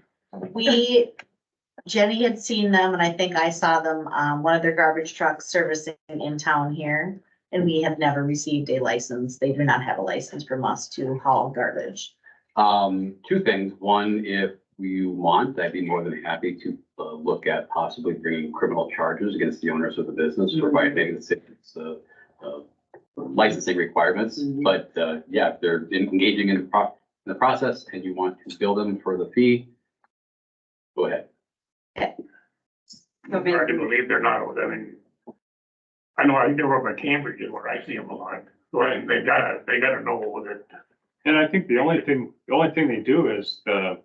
Jenny had seen them and I think I saw them, one of their garbage trucks servicing in town here. And we have never received a license. They do not have a license from us to haul garbage. Two things. One, if you want, I'd be more than happy to look at possibly bringing criminal charges against the owners of the business for violating the city's licensing requirements. But yeah, if they're engaging in the process and you want to bill them for the fee, go ahead. Hard to believe they're not, I mean, I know I grew up at Cambridge is where I see them a lot. So they gotta know that. And I think the only thing they do is the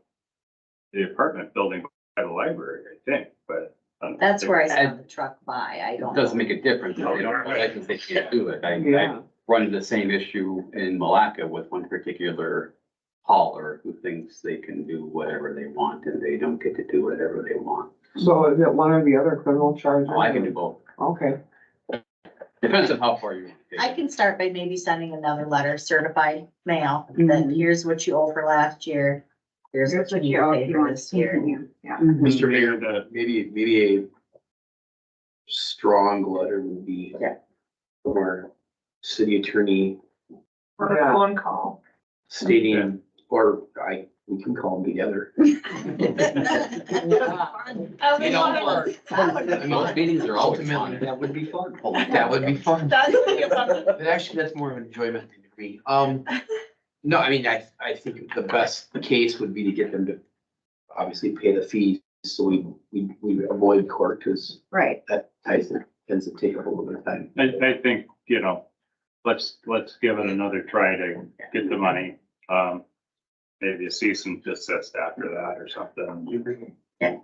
apartment building by the library, I think, but. That's where I saw the truck by. I It don't. doesn't know. make a difference. If they don't have a license, they can't do it. I Yeah. run into the same issue in Malacca with one particular hauler who thinks they can do whatever they want and they don't get to do whatever they want. So is it one or the other criminal charges? Oh, I can do both. Okay. Depends on how far you want to I take it. can start by maybe sending another letter, certified mail, that here's what you owe for last year. Here's Here's what what you you need to owe pay if you for want this to year. continue, yeah. Mr. Mayor, The, maybe a strong letter would be Yeah. from our city attorney Or a phone call. stating, we can call them together. And most meetings are always fun. Ultimately, that would be fun. That would be fun. But actually, that's more of an enjoyment thing to me. No, I mean, I think the best case would be to get them to obviously pay the fees, so we avoid court, because Right. that tends to take up a little bit of time. I think, let's give it another try to get the money. Maybe a cease and desist after that or something. Yeah.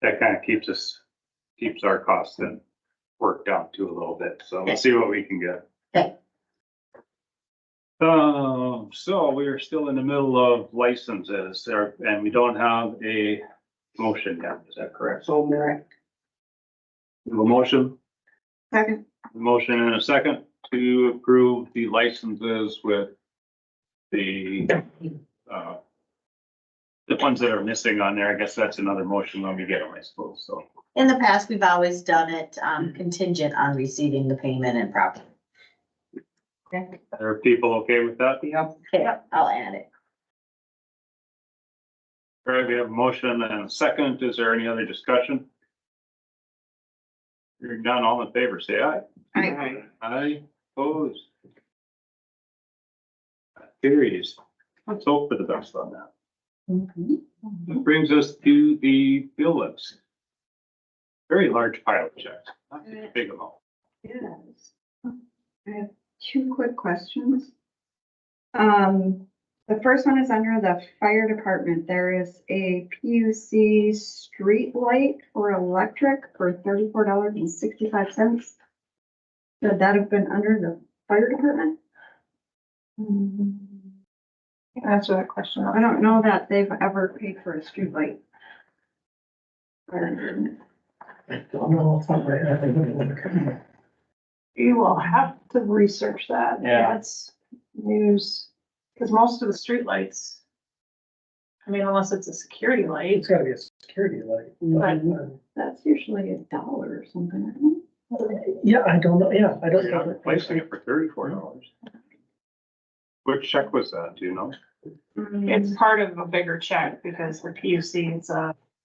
That kind of keeps our costs then worked down to a little bit. So let's see what we can get. Okay. So we are still in the middle of licenses there, and we don't have a motion yet. Is that correct? So more. We have a motion, Second, motion and a second to approve the licenses with the ones that are missing on there. I guess that's another motion when we get them, I suppose, so. In the past, we've always done it, contingent on receiving the payment and property. Okay, Are people okay with that? okay, I'll add it. All right, we have a motion and a second. Is there any other discussion? Hearing none, all in favor, say aye. Aye, opposed. Carries. Let's hope for the best on that. That brings us to the bill list. Very large pile of checks, not a big amount. yes. I have two quick questions. The first one is under the fire department. There is a PUC street light for electric for $34.65. Should that have been under the fire department? Answer that question. I don't know that they've ever paid for a street light. You will have to research that. Yeah. That's news, because most of the streetlights, I mean, unless it's a security light, It's gotta be a security light. but That's usually $1 or something, isn't it? Yeah, I don't know, yeah, I don't You're not know. replacing it for $34. Which check was that, do you know? it's part of a bigger check because the PUC is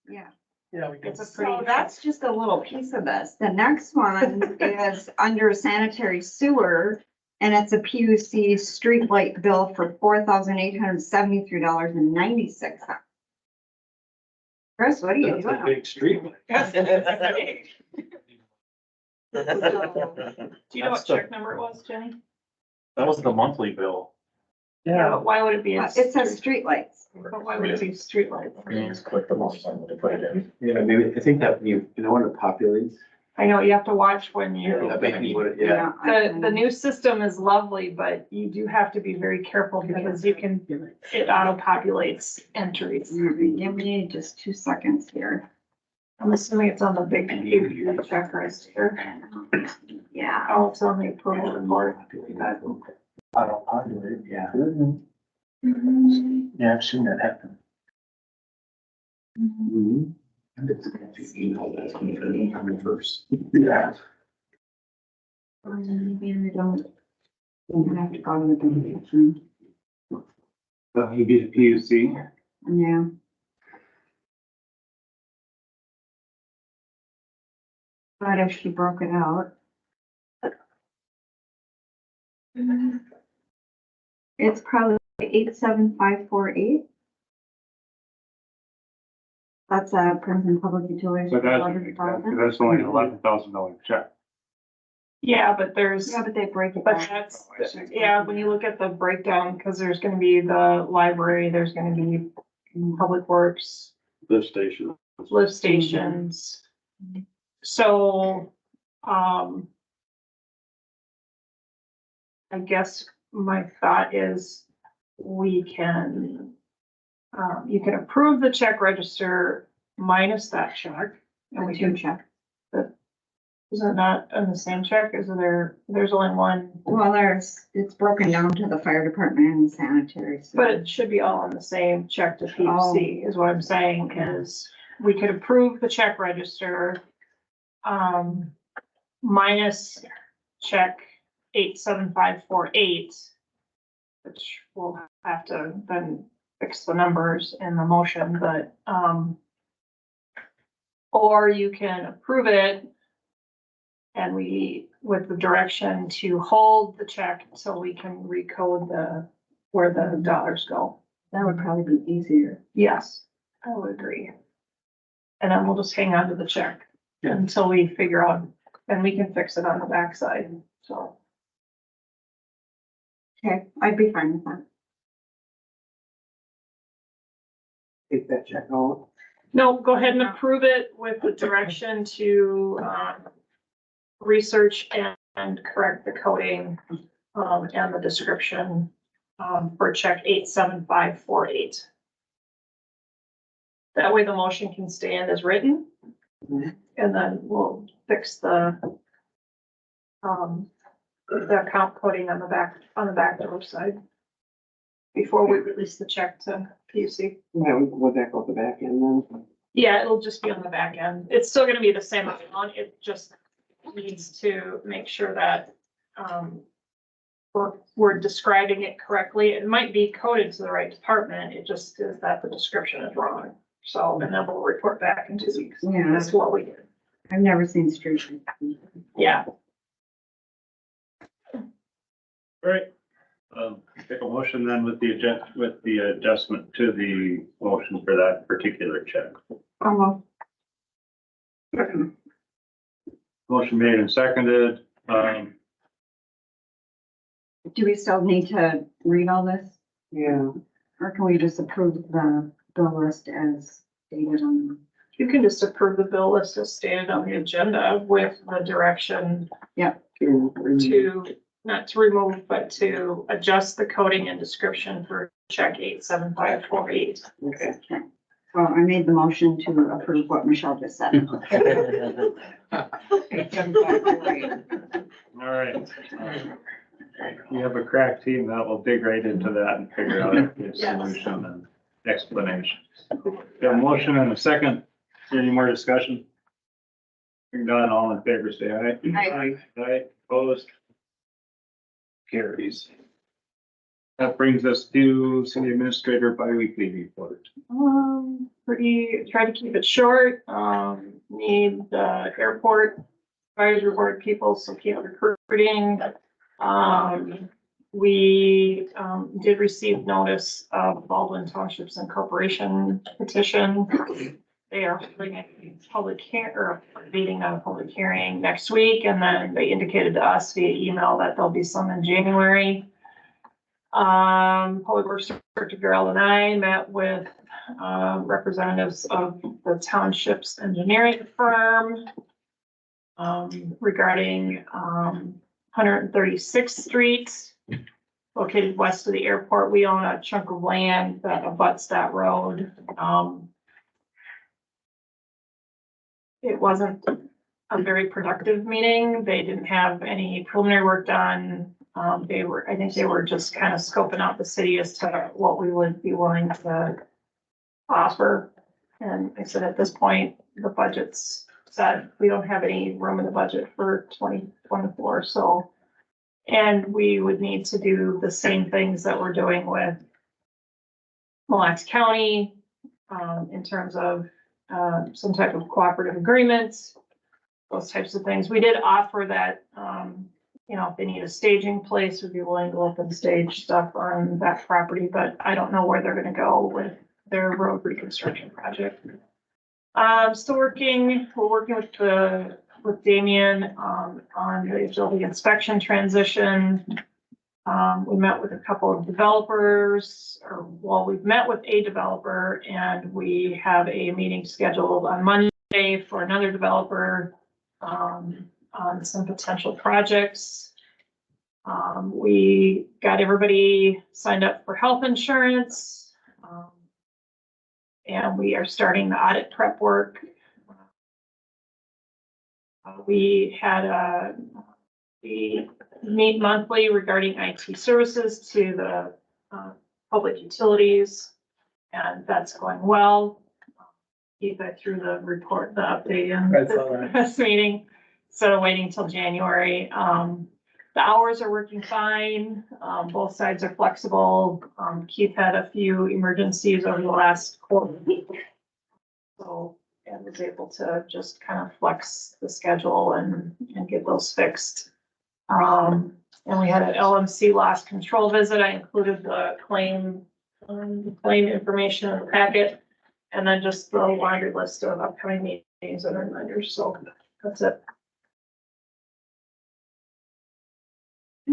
Yeah. Yeah, we can. it's a pretty. So that's just a little piece of this. The next one is under sanitary sewer, and it's a PUC streetlight bill for $4,873.96. Chris, what are you That's a doing? big street. Do you know what check number it was, Jenny? That was the monthly bill. Yeah, but why would it be? It says streetlights. But why would it be streetlights? You just click the mouse button to put it in. Yeah, maybe, I think that when it populates. I know, you have to watch when you. That may be what it, yeah. The new system is lovely, but you do have to be very careful because it auto populates entries. Give me just 2 seconds here. I'm assuming it's on the big computer checklist here. Yeah. Oh, it's on the approval report. I don't populate, yeah. Mm-hmm. Yeah, I've seen that happen. Mhm. You know, that's coming first. Yeah. Maybe I don't. I'm gonna have to go to the benefits room. He'd be the PUC. Yeah. But if she broke it out. It's probably 87548. That's a Princeton Public Utilities. So Water Department. that's only an $11,000 check. Yeah, but there's, Yeah, but they break it but down. that's, yeah, when you look at the breakdown, because there's gonna be the library, there's gonna be public works, Lift station. lift stations. So, I guess my thought is we can, you can approve the check register minus that check. And we The can, two check. Is it not on the same check? Is there, there's only one, Well, it's broken down to the fire department and sanitary. So. but it should be all on the same check to PUC is what I'm saying is we could approve the check register. Minus check 87548. Which we'll have to then fix the numbers in the motion, but, or you can approve it. And with the direction to hold the check until we can recode where the dollars go. That would probably be easier. Yes, I would agree. And then we'll just hang on to the check until we figure out, and we can fix it on the backside, so. Okay, I'd be fine with that. Take that check out. No, go ahead and approve it with the direction to, research and correct the coding, and the description, for check 87548. That way the motion can stand as written. And then we'll fix the account coding on the back door side before we release the check to PUC. Yeah, would that go to the back end then? Yeah, it'll just be on the back end. It's still gonna be the same amount. It just needs to make sure that, we're describing it correctly. It might be coded to the right department. It just is that the description is wrong. So, and then we'll report back in 2 weeks. Yeah. That's what we did. I've never seen street. Yeah. Right. Take a motion then with the adjustment to the motion for that particular check. Almost. Motion made and seconded. Do we still need to read all this? Yeah. Or can we just approve the bill list as stated on? You can just approve the bill list as stated on the agenda with the direction to, not to remove, but to adjust the coding and description for check 87548. Okay. So I made the motion to approve what Michelle just said. All right. You have a crack team that will dig right into that and figure out a solution and explanation. We have a motion and a second. Any more discussion? Hearing none, all in favor, say aye. Aye. Aye, opposed? Carries. That brings us to city administrator biweekly report. Try to keep it short, need the airport advisory board people, so keep recruiting. We, did receive notice of Baldwin Townships Incorporation petition. They are holding a public or meeting on a public hearing next week, and then they indicated to us via email that there'll be some in January. Public Works Director Gerald and I met with representatives of the township's engineering firm regarding 136th Street, located west of the airport. We own a chunk of land that abuts that road. It wasn't a very productive meeting. They didn't have any preliminary work done. I think they were just kind of scoping out the city as to what we would be willing to offer. And I said, at this point, the budget's set. We don't have any room in the budget for 2024. So, and we would need to do the same things that we're doing with Mille Lacs County, in terms of some type of cooperative agreements, those types of things. We did offer that, you know, if they need a staging place, we'd be willing to let them stage stuff on that property, but I don't know where they're gonna go with their road reconstruction project. Still working, we're working with Damien, on the building inspection transition. We met with a couple of developers, we've met with a developer, and we have a meeting scheduled on Monday for another developer, on some potential projects. We got everybody signed up for health insurance. And we are starting the audit prep work. We had we meet monthly regarding IT services to the public utilities, and that's going well. Keep it through the report, the update in this meeting, instead of waiting until January. The hours are working fine. Both sides are flexible. Keith had a few emergencies over the last quarter. So, and was able to just kind of flex the schedule and get those fixed. And we had an LMC loss control visit. I included the claim information in the packet. And then just the laundry list of upcoming meetings and reminders. So that's it.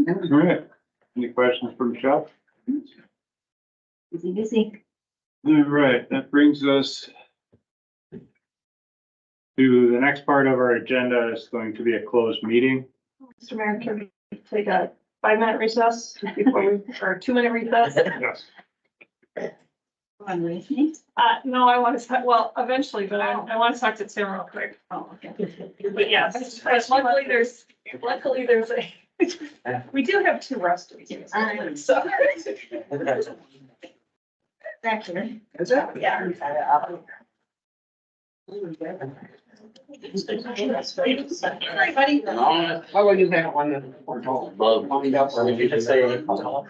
All right. Any questions for Michelle? Busy, busy. All right, that brings us to the next part of our agenda is going to be a closed meeting. Mr. Mayor, can we take a 5-minute recess before we, or a 2-minute recess? Yes. One with me. No, I want to talk, well, eventually, but I want to talk to Tim real quick. Oh, okay. But yes, luckily there's a, we do have 2 restrooms. So. Actually. Yeah. Everybody. How about you have one? Did you just say?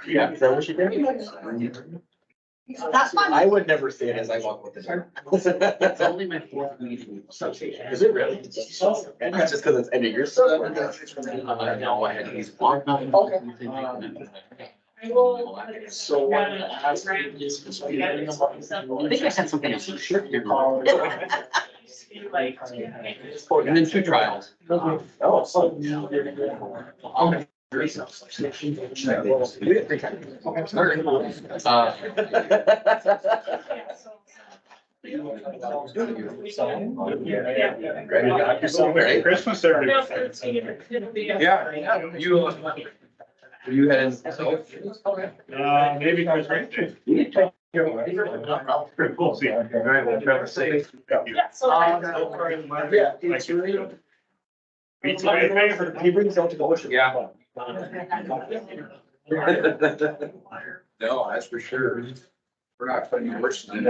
Yeah, is that what you did? That's fine. I would never say it as I walk with the dog. It's only my 4th meeting. Is it really? And that's just because it's end of year stuff? No, I had these. I will. So what? I think I said something else. Sure. And then 2 trials. Oh, so. Okay. Merry Christmas, everyone. Yeah, you had, Maybe Christmas Day. We'll see. All right, we'll try to say. Yeah, so. Yeah, it's really. He brings out the motion. Yeah. No, that's for sure. We're not putting worse than And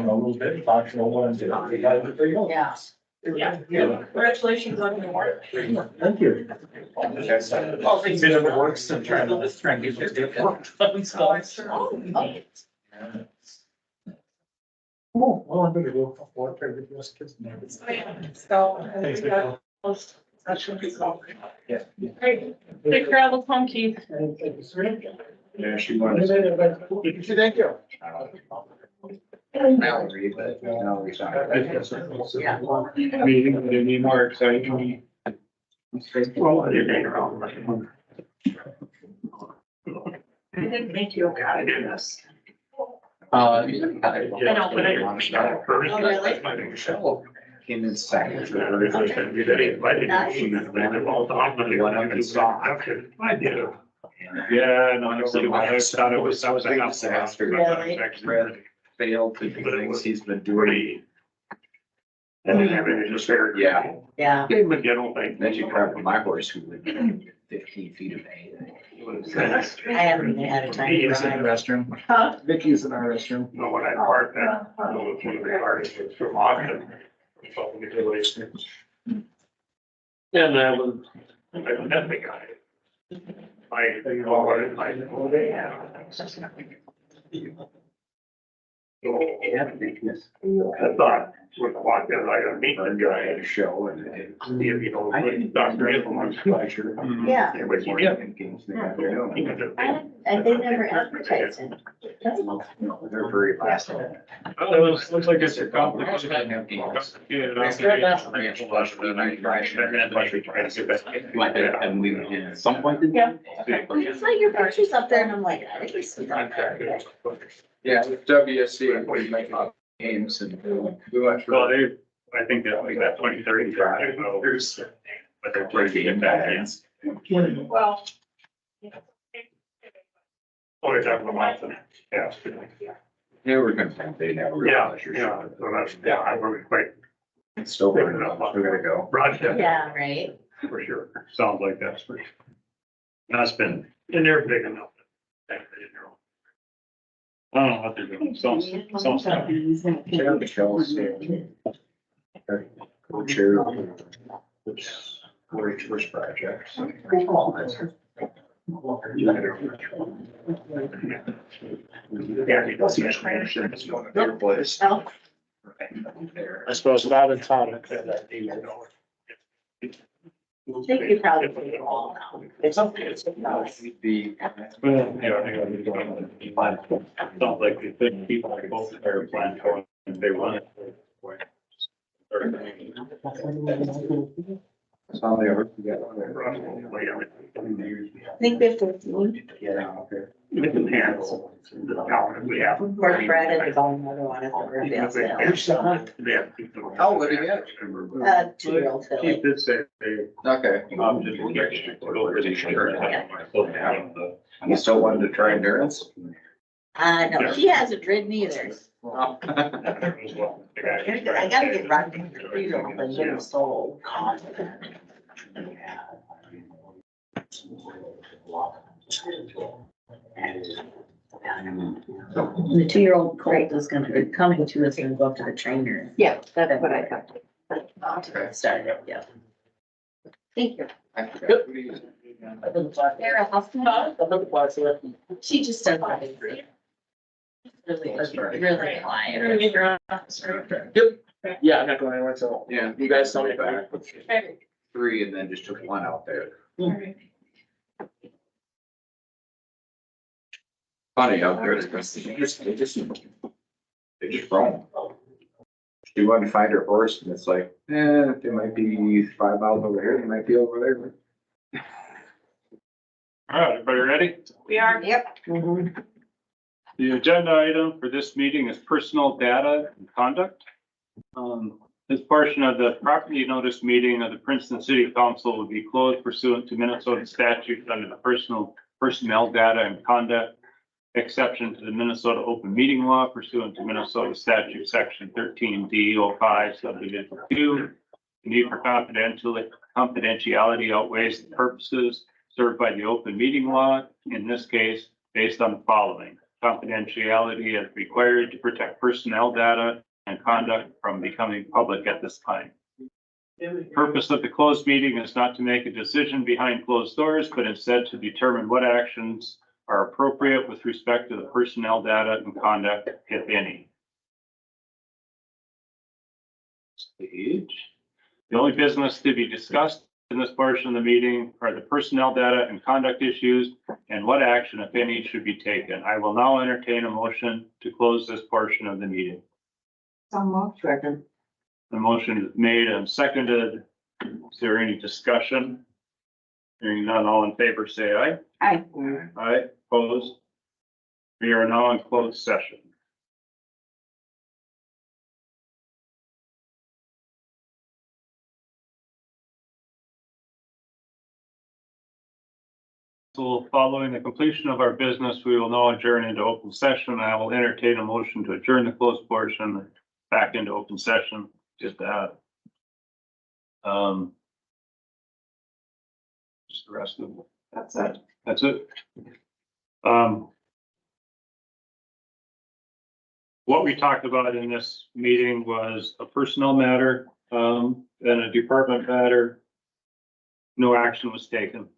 a little bit, functional ones. Yeah. Yeah, congratulations on your work. Thank you. All things in the works and trying to get this different. Oh, well, I'm gonna go for it. Try to get those kids. So. Thanks, Nicole. Yeah. Great, safe travels home, Keith. Yeah, she was. Thank you. Mallory, but Mallory's not. Meeting, any more exciting? Well, I didn't around. I didn't make you a do this. I know, but I didn't make it. Oh, really? Michelle came in second. I did. Yeah, no, I thought it was, that was a house. Really? Failed to do things he's been doing. And then having just there. Yeah. Yeah. But you don't think. Then she grabbed my horse who lived 15 feet of hay. I haven't even had a time. to Vicky's in the ride. restroom. Huh? Vicky's in our restroom. No, when I parked that, I was one of the artists from Ogden. And I was, I met the guy. I thought, when I walked in, I gotta meet the guy at a show and see if, you know, Dr. Islam's pleasure. Yeah. Everybody, yeah. They never advertised it. They're very fast. Looks like it's a complicated. And we at some point. Yeah. It's like your pictures up there and I'm like, I think it's. Yeah, with WSC, we make games and we went Well, through. I think that like that 2030. But they're pretty good at that. Only talking about, yeah. Yeah, we're gonna say now. Yeah, so that's, yeah, I really quite Still, thinking about still gotta go. Broadstep. Yeah, right. For sure. Sounds like that's pretty. That's been, And they're big enough. I don't know what they're doing. Sounds stuff. Chair Michelle's, co-chair. Which projects? Yeah, you go see a Spanish, it's going to their place. Oh. I suppose not in town. I could have that day. I think you probably put it all now. It's okay, it's okay. The, Well, yeah, I think I'll be going to plan. Sounds like the good people are both there plan for it if they want it. some of the other. I think we have to Yeah, okay. We can handle the town that we have. work Brad and the other one at the reveal sale. How would he get? 2-year-old Keep filly. this a, Okay. just go over the shirt. You still wanted to try endurance? No, she hasn't ridden either. I gotta get running. The little soul. The 2-year-old colt is gonna, coming to us and go up to the trainer. Yeah, that's what I thought. Started, yeah. Thank you. She just started. Really quiet. Yeah, I'm not going anywhere, so Yeah. you guys tell me back. 3 and then just took 1 out there. Funny out there, they just roam. She wanted to find her horse and it's like, they might be 5 miles over here, they might be over there. All right, everybody ready? We are. Yep. The agenda item for this meeting is personal data and conduct. This portion of the property notice meeting of the Princeton City Council will be closed pursuant to Minnesota statute under the personnel data and conduct exception to the Minnesota open meeting law pursuant to Minnesota statute section 13D05 subdivision 2. The need for confidentiality outweighs the purposes served by the open meeting law. In this case, based on the following: confidentiality is required to protect personnel data and conduct from becoming public at this time. The purpose of the closed meeting is not to make a decision behind closed doors, but instead to determine what actions are appropriate with respect to the personnel data and conduct, if any. Stage. The only business to be discussed in this portion of the meeting are the personnel data and conduct issues and what action, if any, should be taken. I will now entertain a motion to close this portion of the meeting. So moved. Record. The motion is made and seconded. Is there any discussion? Hearing none, all in favor, say aye. Aye. Aye, opposed? We are now in closed session. So following the completion of our business, we will now adjourn into open session. I will entertain a motion to adjourn the closed portion back into open session, just that. Just the rest of it. That's it. That's it. What we talked about in this meeting was a personnel matter, and a department matter. No action was taken.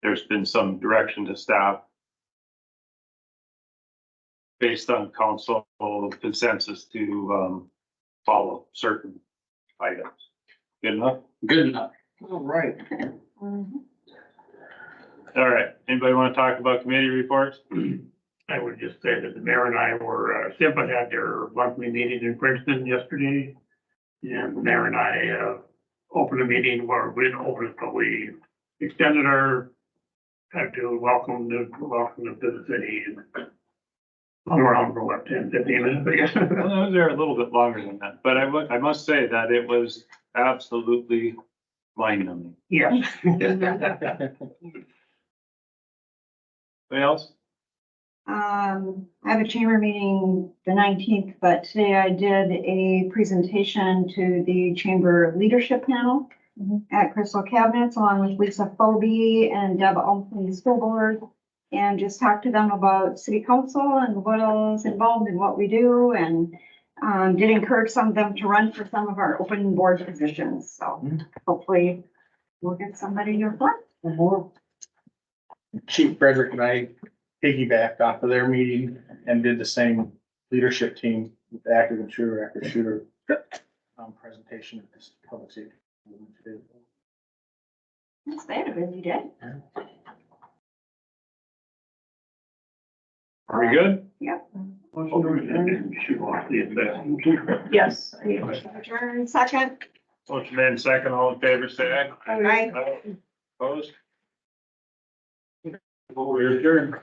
There's been some direction to staff based on council consensus to, follow certain items. Good enough? Good enough. All right. All right. Anybody want to talk about committee reports? I would just say that the mayor and I were, SIPA had their monthly meeting in Princeton yesterday. And the mayor and I, opened a meeting where we didn't open it, but we extended our, had to welcome to the city and hung around for what, 10, 15 minutes, I guess. I was there a little bit longer than that, but I must say that it was absolutely mind-numbing. Yes. Anybody else? I have a chamber meeting the 19th, but today I did a presentation to the chamber leadership panel at Crystal Cabinets along with Lisa Phobie and Deb Olm from the school board. And just talked to them about city council and what is involved in what we do, and did encourage some of them to run for some of our open board positions. So hopefully we'll get somebody to run. Chief Frederick and I piggybacked off of their meeting and did the same leadership team with active and shooter presentation at this public safety. Yes, they had a busy day. Are we good? She lost the investment. Yes. Adjourn second. Motion made second, all in favor, say aye. Aye. Opposed? We're adjourned.